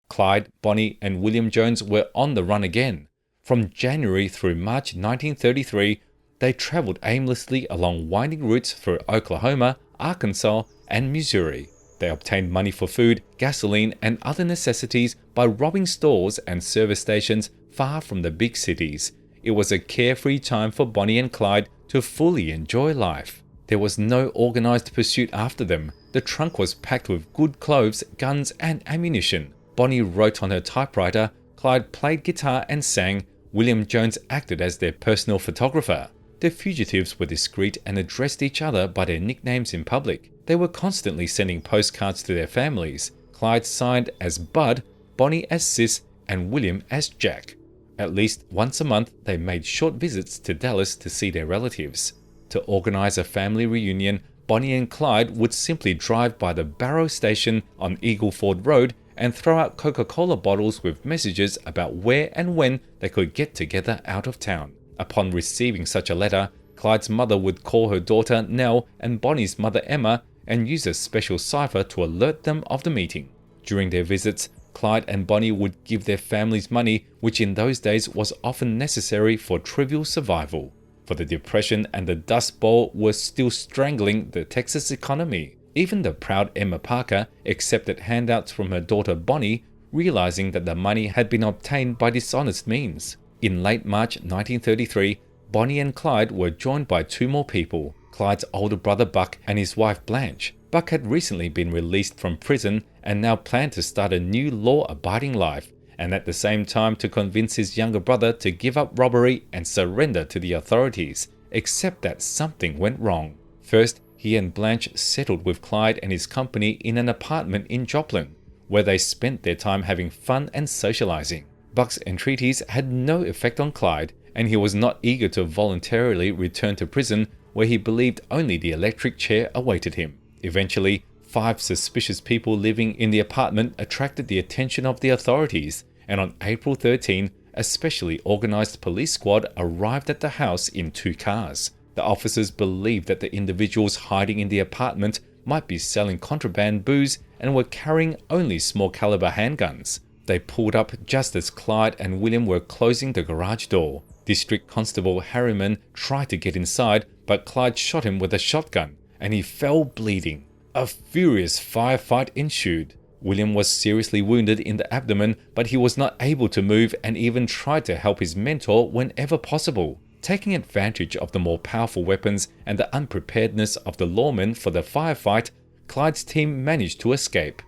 Speaker 1: Clyde, Bonnie, and William Jones were on the run again. From January through March 1933, they traveled aimlessly along winding routes through Oklahoma, Arkansas, and Missouri. They obtained money for food, gasoline, and other necessities by robbing stores and service stations far from the big cities. It was a carefree time for Bonnie and Clyde to fully enjoy life. There was no organized pursuit after them. The trunk was packed with good clothes, guns, and ammunition. Bonnie wrote on her typewriter, Clyde played guitar and sang, William Jones acted as their personal photographer. The fugitives were discreet and addressed each other by their nicknames in public. They were constantly sending postcards to their families. Clyde signed as Bud, Bonnie as Sis, and William as Jack. At least once a month, they made short visits to Dallas to see their relatives. To organize a family reunion, Bonnie and Clyde would simply drive by the Barrow station on Eagle Ford Road and throw out Coca-Cola bottles with messages about where and when they could get together out of town. Upon receiving such a letter, Clyde's mother would call her daughter Nell and Bonnie's mother Emma and use a special cipher to alert them of the meeting. During their visits, Clyde and Bonnie would give their families money, which in those days was often necessary for trivial survival. For the Depression and the Dust Bowl were still strangling the Texas economy. Even the proud Emma Parker accepted handouts from her daughter Bonnie, realizing that the money had been obtained by dishonest means. In late March 1933, Bonnie and Clyde were joined by 2 more people, Clyde's older brother Buck and his wife Blanche. Buck had recently been released from prison and now planned to start a new law-abiding life, and at the same time to convince his younger brother to give up robbery and surrender to the authorities, except that something went wrong. First, he and Blanche settled with Clyde and his company in an apartment in Joplin, where they spent their time having fun and socializing. Buck's entreaties had no effect on Clyde, and he was not eager to voluntarily return to prison, where he believed only the electric chair awaited him. Eventually, 5 suspicious people living in the apartment attracted the attention of the authorities, and on April 13, a specially organized police squad arrived at the house in 2 cars. The officers believed that the individuals hiding in the apartment might be selling contraband booze and were carrying only small caliber handguns. They pulled up just as Clyde and William were closing the garage door. District Constable Harriman tried to get inside, but Clyde shot him with a shotgun, and he fell bleeding. A furious firefight ensued. William was seriously wounded in the abdomen, but he was not able to move and even tried to help his mentor whenever possible. Taking advantage of the more powerful weapons and the unpreparedness of the lawmen for the firefight, Clyde's team managed to escape.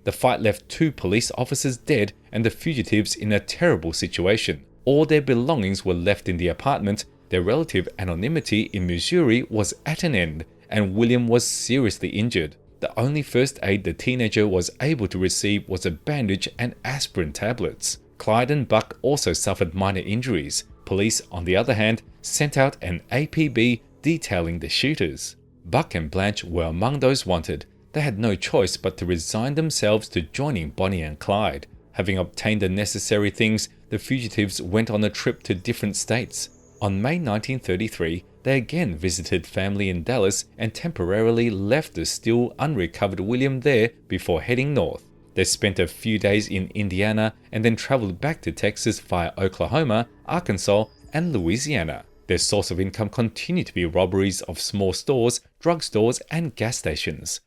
Speaker 1: The fight left 2 police officers dead and the fugitives in a terrible situation. All their belongings were left in the apartment, their relative anonymity in Missouri was at an end, and William was seriously injured. The only first aid the teenager was able to receive was a bandage and aspirin tablets. Clyde and Buck also suffered minor injuries. Police, on the other hand, sent out an APB detailing the shooters. Buck and Blanche were among those wanted. They had no choice but to resign themselves to joining Bonnie and Clyde. Having obtained the necessary things, the fugitives went on a trip to different states. On May 1933, they again visited family in Dallas and temporarily left the still unrecovered William there before heading north. They spent a few days in Indiana and then traveled back to Texas via Oklahoma, Arkansas, and Louisiana. Their source of income continued to be robberies of small stores, drugstores, and gas stations.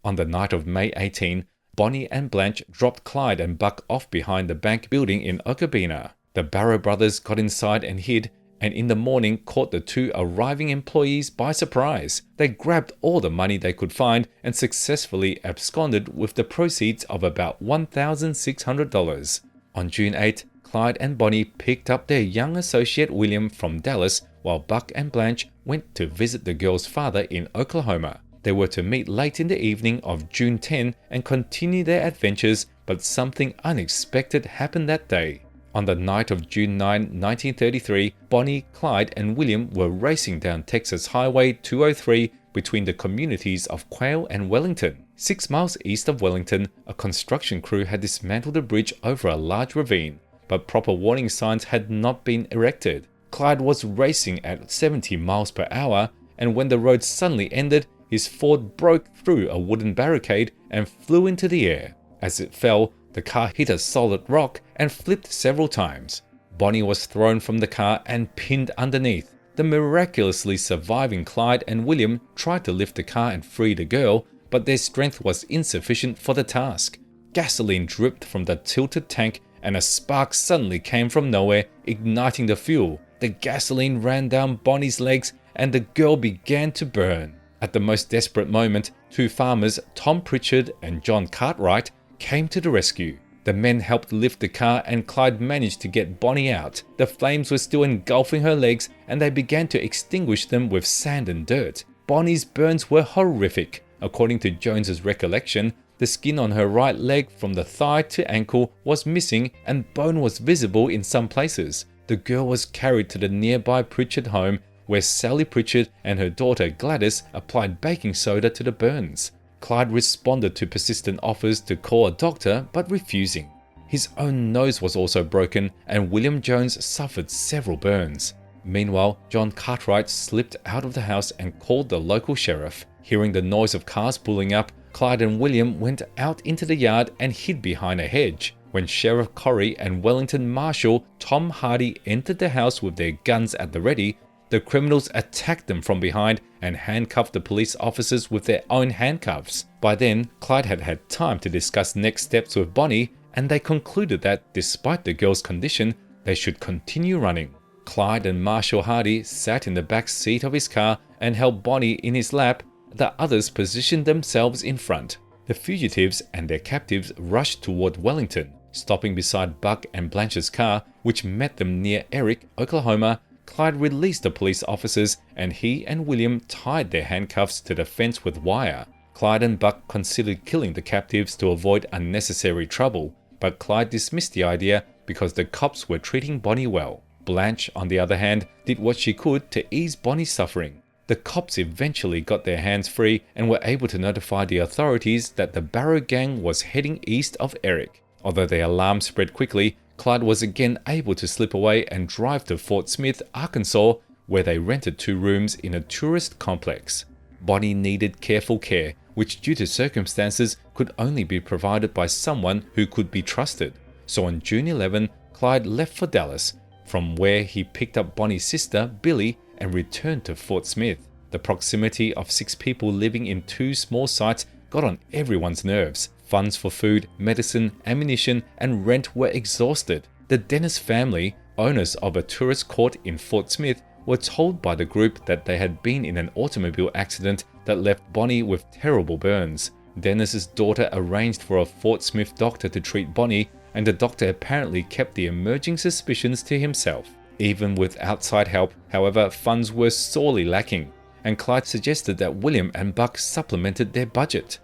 Speaker 1: On the night of May 18, Bonnie and Blanche dropped Clyde and Buck off behind the bank building in Okabena. The Barrow brothers got inside and hid, and in the morning caught the 2 arriving employees by surprise. They grabbed all the money they could find and successfully absconded with the proceeds of about $1,600. On June 8, Clyde and Bonnie picked up their young associate William from Dallas, while Buck and Blanche went to visit the girl's father in Oklahoma. They were to meet late in the evening of June 10 and continue their adventures, but something unexpected happened that day. On the night of June 9, 1933, Bonnie, Clyde, and William were racing down Texas Highway 203 between the communities of Quail and Wellington. 6 miles east of Wellington, a construction crew had dismantled a bridge over a large ravine, but proper warning signs had not been erected. Clyde was racing at 70 miles per hour, and when the road suddenly ended, his Ford broke through a wooden barricade and flew into the air. As it fell, the car hit a solid rock and flipped several times. Bonnie was thrown from the car and pinned underneath. The miraculously surviving Clyde and William tried to lift the car and free the girl, but their strength was insufficient for the task. Gasoline dripped from the tilted tank and a spark suddenly came from nowhere, igniting the fuel. The gasoline ran down Bonnie's legs and the girl began to burn. At the most desperate moment, 2 farmers, Tom Pritchard and John Cartwright, came to the rescue. The men helped lift the car and Clyde managed to get Bonnie out. The flames were still engulfing her legs and they began to extinguish them with sand and dirt. Bonnie's burns were horrific. According to Jones's recollection, the skin on her right leg from the thigh to ankle was missing and bone was visible in some places. The girl was carried to the nearby Pritchard home where Sally Pritchard and her daughter Gladys applied baking soda to the burns. Clyde responded to persistent offers to call a doctor but refusing. His own nose was also broken and William Jones suffered several burns. Meanwhile, John Cartwright slipped out of the house and called the local sheriff. Hearing the noise of cars pulling up, Clyde and William went out into the yard and hid behind a hedge. When Sheriff Corey and Wellington Marshal Tom Hardy entered the house with their guns at the ready, the criminals attacked them from behind and handcuffed the police officers with their own handcuffs. By then, Clyde had had time to discuss next steps with Bonnie, and they concluded that, despite the girl's condition, they should continue running. Clyde and Marshal Hardy sat in the back seat of his car and held Bonnie in his lap. The others positioned themselves in front. The fugitives and their captives rushed toward Wellington, stopping beside Buck and Blanche's car, which met them near Eric, Oklahoma. Clyde released the police officers and he and William tied their handcuffs to the fence with wire. Clyde and Buck considered killing the captives to avoid unnecessary trouble, but Clyde dismissed the idea because the cops were treating Bonnie well. Blanche, on the other hand, did what she could to ease Bonnie's suffering. The cops eventually got their hands free and were able to notify the authorities that the Barrow gang was heading east of Eric. Although the alarm spread quickly, Clyde was again able to slip away and drive to Fort Smith, Arkansas, where they rented 2 rooms in a tourist complex. Bonnie needed careful care, which due to circumstances could only be provided by someone who could be trusted. So on June 11, Clyde left for Dallas, from where he picked up Bonnie's sister, Billy, and returned to Fort Smith. The proximity of 6 people living in 2 small sites got on everyone's nerves. Funds for food, medicine, ammunition, and rent were exhausted. The Dennis family, owners of a tourist court in Fort Smith were told by the group that they had been in an automobile accident that left Bonnie with terrible burns. Dennis's daughter arranged for a Fort Smith doctor to treat Bonnie, and the doctor apparently kept the emerging suspicions to himself. Even with outside help, however, funds were sorely lacking, and Clyde suggested that William and Buck supplemented their budget.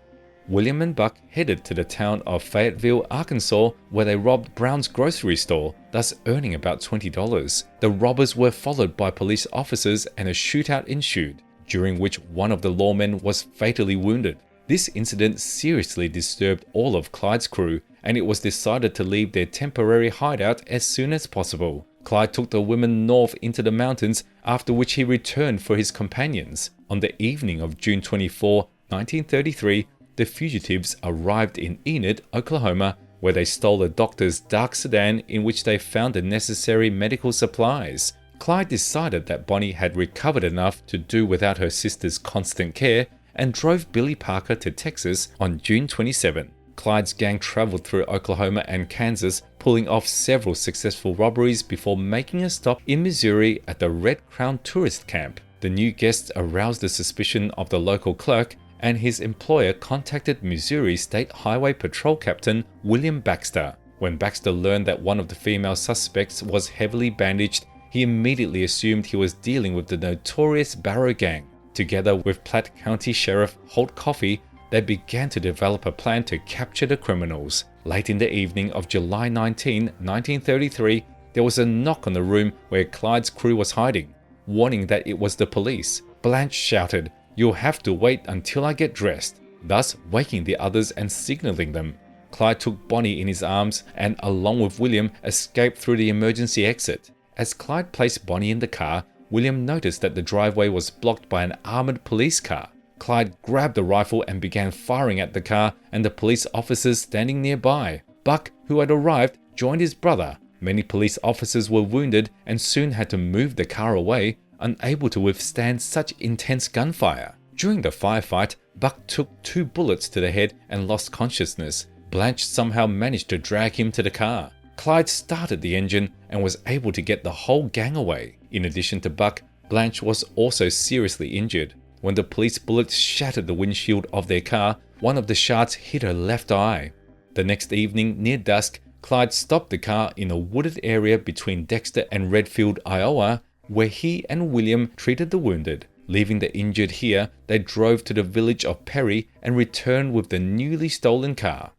Speaker 1: William and Buck headed to the town of Fayetteville, Arkansas, where they robbed Brown's grocery store, thus earning about $20. The robbers were followed by police officers and a shootout ensued, during which one of the lawmen was fatally wounded. This incident seriously disturbed all of Clyde's crew, and it was decided to leave their temporary hideout as soon as possible. Clyde took the women north into the mountains, after which he returned for his companions. On the evening of June 24, 1933, the fugitives arrived in Enid, Oklahoma, where they stole a doctor's dark sedan in which they found the necessary medical supplies. Clyde decided that Bonnie had recovered enough to do without her sister's constant care and drove Billy Parker to Texas on June 27. Clyde's gang traveled through Oklahoma and Kansas, pulling off several successful robberies before making a stop in Missouri at the Red Crown tourist camp. The new guests aroused the suspicion of the local clerk, and his employer contacted Missouri State Highway Patrol Captain William Baxter. When Baxter learned that one of the female suspects was heavily bandaged, he immediately assumed he was dealing with the notorious Barrow gang. Together with Platt County Sheriff Holt Coffey, they began to develop a plan to capture the criminals. Late in the evening of July 19, 1933, there was a knock on the room where Clyde's crew was hiding. Warning that it was the police, Blanche shouted, "You'll have to wait until I get dressed," thus waking the others and signaling them. Clyde took Bonnie in his arms and, along with William, escaped through the emergency exit. As Clyde placed Bonnie in the car, William noticed that the driveway was blocked by an armored police car. Clyde grabbed a rifle and began firing at the car and the police officers standing nearby. Buck, who had arrived, joined his brother. Many police officers were wounded and soon had to move the car away, unable to withstand such intense gunfire. During the firefight, Buck took 2 bullets to the head and lost consciousness. Blanche somehow managed to drag him to the car. Clyde started the engine and was able to get the whole gang away. In addition to Buck, Blanche was also seriously injured. When the police bullets shattered the windshield of their car, one of the shots hit her left eye. The next evening, near dusk, Clyde stopped the car in a wooded area between Dexter and Redfield, Iowa, where he and William treated the wounded. Leaving the injured here, they drove to the village of Perry and returned with the newly stolen car.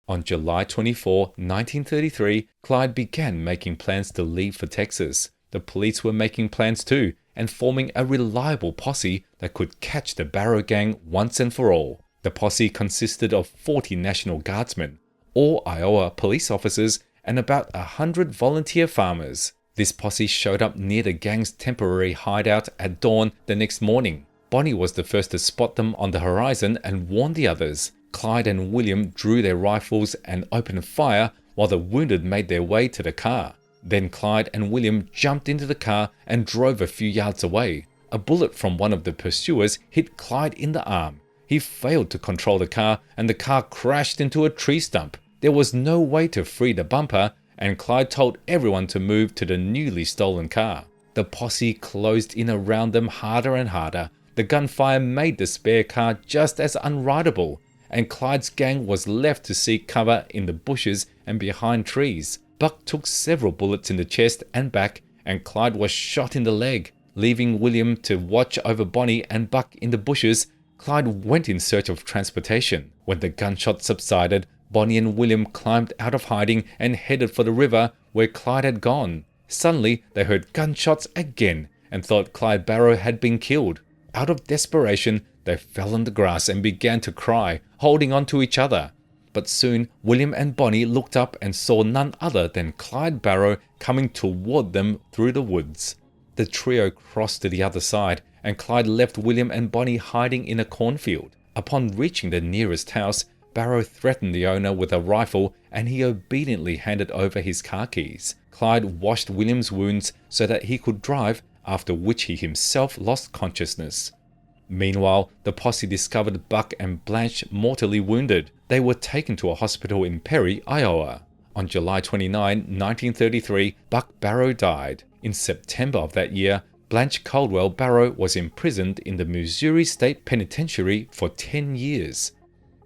Speaker 1: On July 24, 1933, Clyde began making plans to leave for Texas. The police were making plans too, and forming a reliable posse that could catch the Barrow gang once and for all. The posse consisted of 40 National Guardsmen, all Iowa police officers, and about 100 volunteer farmers. This posse showed up near the gang's temporary hideout at dawn the next morning. Bonnie was the first to spot them on the horizon and warn the others. Clyde and William drew their rifles and opened fire while the wounded made their way to the car. Then Clyde and William jumped into the car and drove a few yards away. A bullet from one of the pursuers hit Clyde in the arm. He failed to control the car and the car crashed into a tree stump. There was no way to free the bumper, and Clyde told everyone to move to the newly stolen car. The posse closed in around them harder and harder. The gunfire made the spare car just as unrideable, and Clyde's gang was left to seek cover in the bushes and behind trees. Buck took several bullets in the chest and back, and Clyde was shot in the leg. Leaving William to watch over Bonnie and Buck in the bushes, Clyde went in search of transportation. When the gunshot subsided, Bonnie and William climbed out of hiding and headed for the river where Clyde had gone. Suddenly, they heard gunshots again and thought Clyde Barrow had been killed. Out of desperation, they fell on the grass and began to cry, holding on to each other. But soon, William and Bonnie looked up and saw none other than Clyde Barrow coming toward them through the woods. The trio crossed to the other side, and Clyde left William and Bonnie hiding in a cornfield. Upon reaching the nearest house, Barrow threatened the owner with a rifle, and he obediently handed over his car keys. Clyde washed William's wounds so that he could drive, after which he himself lost consciousness. Meanwhile, the posse discovered Buck and Blanche mortally wounded. They were taken to a hospital in Perry, Iowa. On July 29, 1933, Buck Barrow died. In September of that year, Blanche Caldwell Barrow was imprisoned in the Missouri State Penitentiary for 10 years.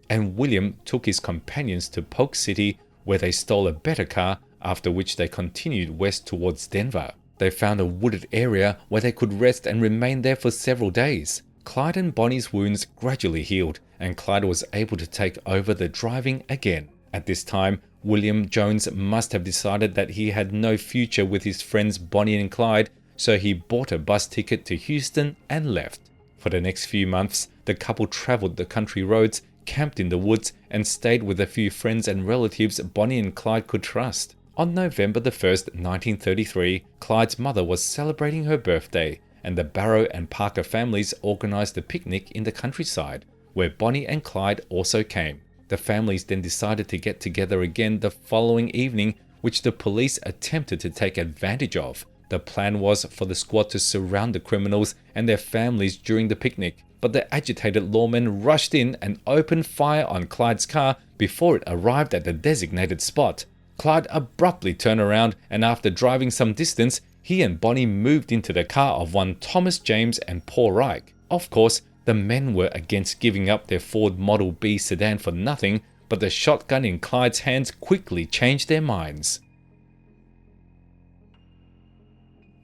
Speaker 1: And William took his companions to Polk City, where they stole a better car, after which they continued west towards Denver. They found a wooded area where they could rest and remain there for several days. Clyde and Bonnie's wounds gradually healed, and Clyde was able to take over the driving again. At this time, William Jones must have decided that he had no future with his friends Bonnie and Clyde, so he bought a bus ticket to Houston and left. For the next few months, the couple traveled the country roads, camped in the woods, and stayed with a few friends and relatives Bonnie and Clyde could trust. On November 1st, 1933, Clyde's mother was celebrating her birthday, and the Barrow and Parker families organized a picnic in the countryside, where Bonnie and Clyde also came. The families then decided to get together again the following evening, which the police attempted to take advantage of. The plan was for the squad to surround the criminals and their families during the picnic, but the agitated lawmen rushed in and opened fire on Clyde's car before it arrived at the designated spot. Clyde abruptly turned around, and after driving some distance, he and Bonnie moved into the car of one Thomas James and Paul Reich. Of course, the men were against giving up their Ford Model B sedan for nothing, but the shotgun in Clyde's hands quickly changed their minds.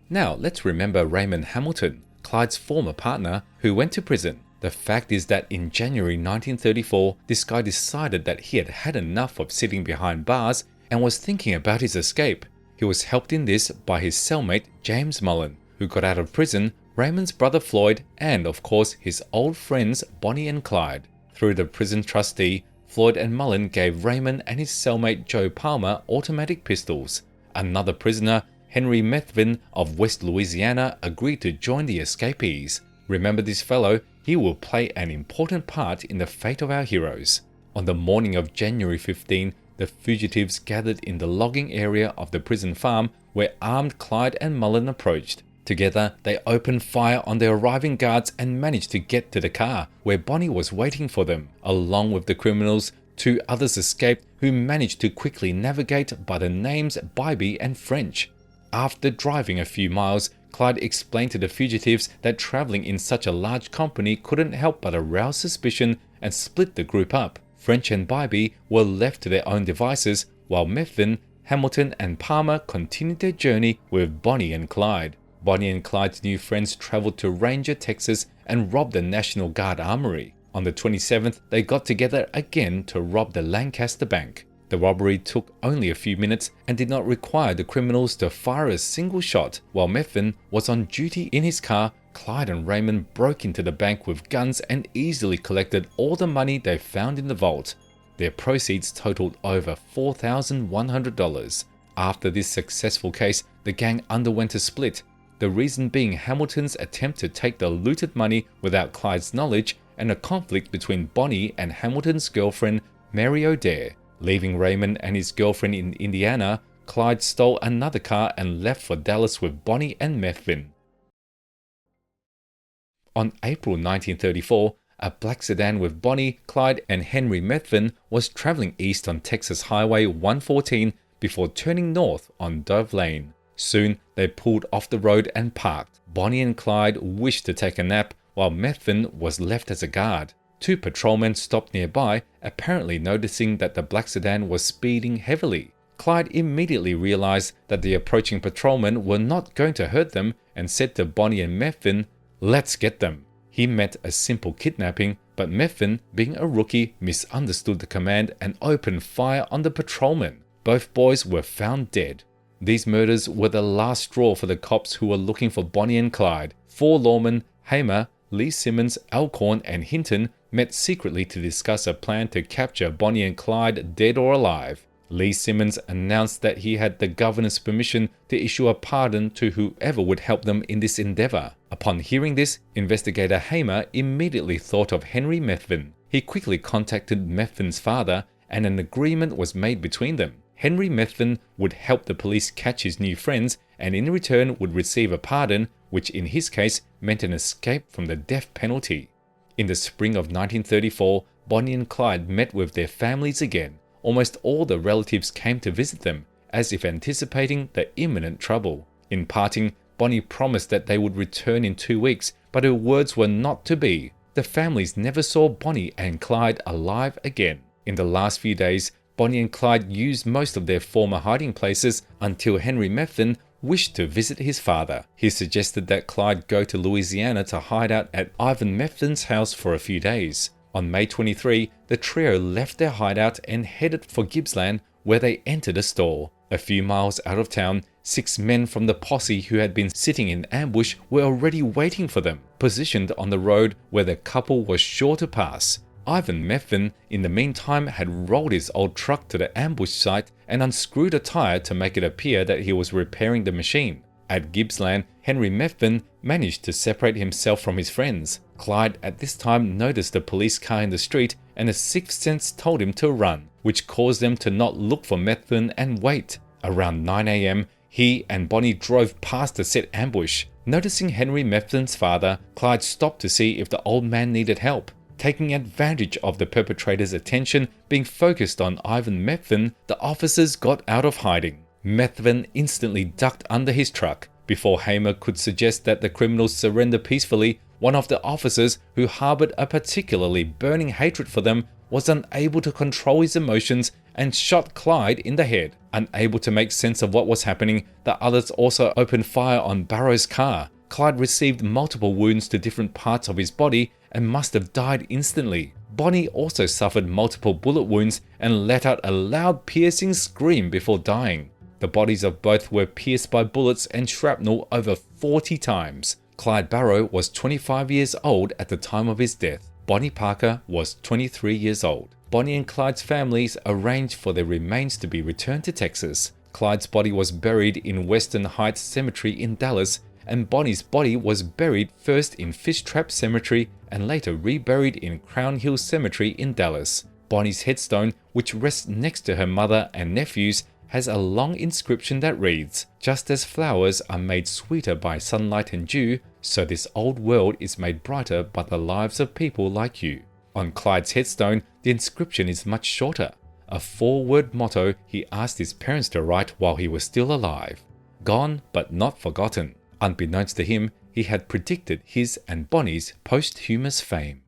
Speaker 1: Now let's remember Raymond Hamilton, Clyde's former partner, who went to prison. The fact is that in January 1934, this guy decided that he had had enough of sitting behind bars and was thinking about his escape. He was helped in this by his cellmate James Mullen, who got out of prison, Raymond's brother Floyd, and of course his old friends Bonnie and Clyde. Through the prison trustee, Floyd and Mullen gave Raymond and his cellmate Joe Palmer automatic pistols. Another prisoner, Henry Methvin of West Louisiana, agreed to join the escapees. Remember this fellow, he will play an important part in the fate of our heroes. On the morning of January 15, the fugitives gathered in the logging area of the prison farm, where armed Clyde and Mullen approached. Together, they opened fire on the arriving guards and managed to get to the car, where Bonnie was waiting for them. Along with the criminals, 2 others escaped, who managed to quickly navigate by the names Bybee and French. After driving a few miles, Clyde explained to the fugitives that traveling in such a large company couldn't help but arouse suspicion and split the group up. French and Bybee were left to their own devices, while Methvin, Hamilton, and Palmer continued their journey with Bonnie and Clyde. Bonnie and Clyde's new friends traveled to Ranger, Texas, and robbed the National Guard Armory. On the 27th, they got together again to rob the Lancaster Bank. The robbery took only a few minutes and did not require the criminals to fire a single shot. While Methvin was on duty in his car, Clyde and Raymond broke into the bank with guns and easily collected all the money they found in the vault. Their proceeds totaled over $4,100. After this successful case, the gang underwent a split, the reason being Hamilton's attempt to take the looted money without Clyde's knowledge, and a conflict between Bonnie and Hamilton's girlfriend, Mary O'Dare. Leaving Raymond and his girlfriend in Indiana, Clyde stole another car and left for Dallas with Bonnie and Methvin. On April 1934, a black sedan with Bonnie, Clyde, and Henry Methvin was traveling east on Texas Highway 114 before turning north on Dove Lane. Soon, they pulled off the road and parked. Bonnie and Clyde wished to take a nap, while Methvin was left as a guard. 2 patrolmen stopped nearby, apparently noticing that the black sedan was speeding heavily. Clyde immediately realized that the approaching patrolmen were not going to hurt them and said to Bonnie and Methvin, "Let's get them." He meant a simple kidnapping, but Methvin, being a rookie, misunderstood the command and opened fire on the patrolmen. Both boys were found dead. These murders were the last straw for the cops who were looking for Bonnie and Clyde. 4 lawmen, Hamer, Lee Simmons, Alcorn, and Hinton, met secretly to discuss a plan to capture Bonnie and Clyde dead or alive. Lee Simmons announced that he had the governor's permission to issue a pardon to whoever would help them in this endeavor. Upon hearing this, investigator Hamer immediately thought of Henry Methvin. He quickly contacted Methvin's father, and an agreement was made between them. Henry Methvin would help the police catch his new friends, and in return would receive a pardon, which in his case meant an escape from the death penalty. In the spring of 1934, Bonnie and Clyde met with their families again. almost all the relatives came to visit them, as if anticipating the imminent trouble. In parting, Bonnie promised that they would return in 2 weeks, but her words were not to be. The families never saw Bonnie and Clyde alive again. In the last few days, Bonnie and Clyde used most of their former hiding places until Henry Methven wished to visit his father. He suggested that Clyde go to Louisiana to hide out at Ivan Methven's house for a few days. On May 23, the trio left their hideout and headed for Gippsland, where they entered a store. A few miles out of town, 6 men from the posse who had been sitting in ambush were already waiting for them, positioned on the road where the couple was sure to pass. Ivan Methven, in the meantime, had rolled his old truck to the ambush site and unscrewed a tire to make it appear that he was repairing the machine. At Gippsland, Henry Methven managed to separate himself from his friends. Clyde at this time noticed a police car in the street, and a sixth sense told him to run, which caused them to not look for Methven and wait. Around 9 a.m., he and Bonnie drove past the set ambush. Noticing Henry Methven's father, Clyde stopped to see if the old man needed help. Taking advantage of the perpetrator's attention being focused on Ivan Methven, the officers got out of hiding. Methven instantly ducked under his truck. Before Hamer could suggest that the criminals surrender peacefully, one of the officers, who harbored a particularly burning hatred for them, was unable to control his emotions and shot Clyde in the head. Unable to make sense of what was happening, the others also opened fire on Barrow's car. Clyde received multiple wounds to different parts of his body and must have died instantly. Bonnie also suffered multiple bullet wounds and let out a loud piercing scream before dying. The bodies of both were pierced by bullets and shrapnel over 40 times. Clyde Barrow was 25 years old at the time of his death. Bonnie Parker was 23 years old. Bonnie and Clyde's families arranged for their remains to be returned to Texas. Clyde's body was buried in Western Heights Cemetery in Dallas, and Bonnie's body was buried first in Fish Trap Cemetery and later reburied in Crown Hill Cemetery in Dallas. Bonnie's headstone, which rests next to her mother and nephews, has a long inscription that reads, "Just as flowers are made sweeter by sunlight and dew, so this old world is made brighter by the lives of people like you." On Clyde's headstone, the inscription is much shorter, a 4-word motto he asked his parents to write while he was still alive. Gone but not forgotten. Unbeknownst to him, he had predicted his and Bonnie's posthumous fame.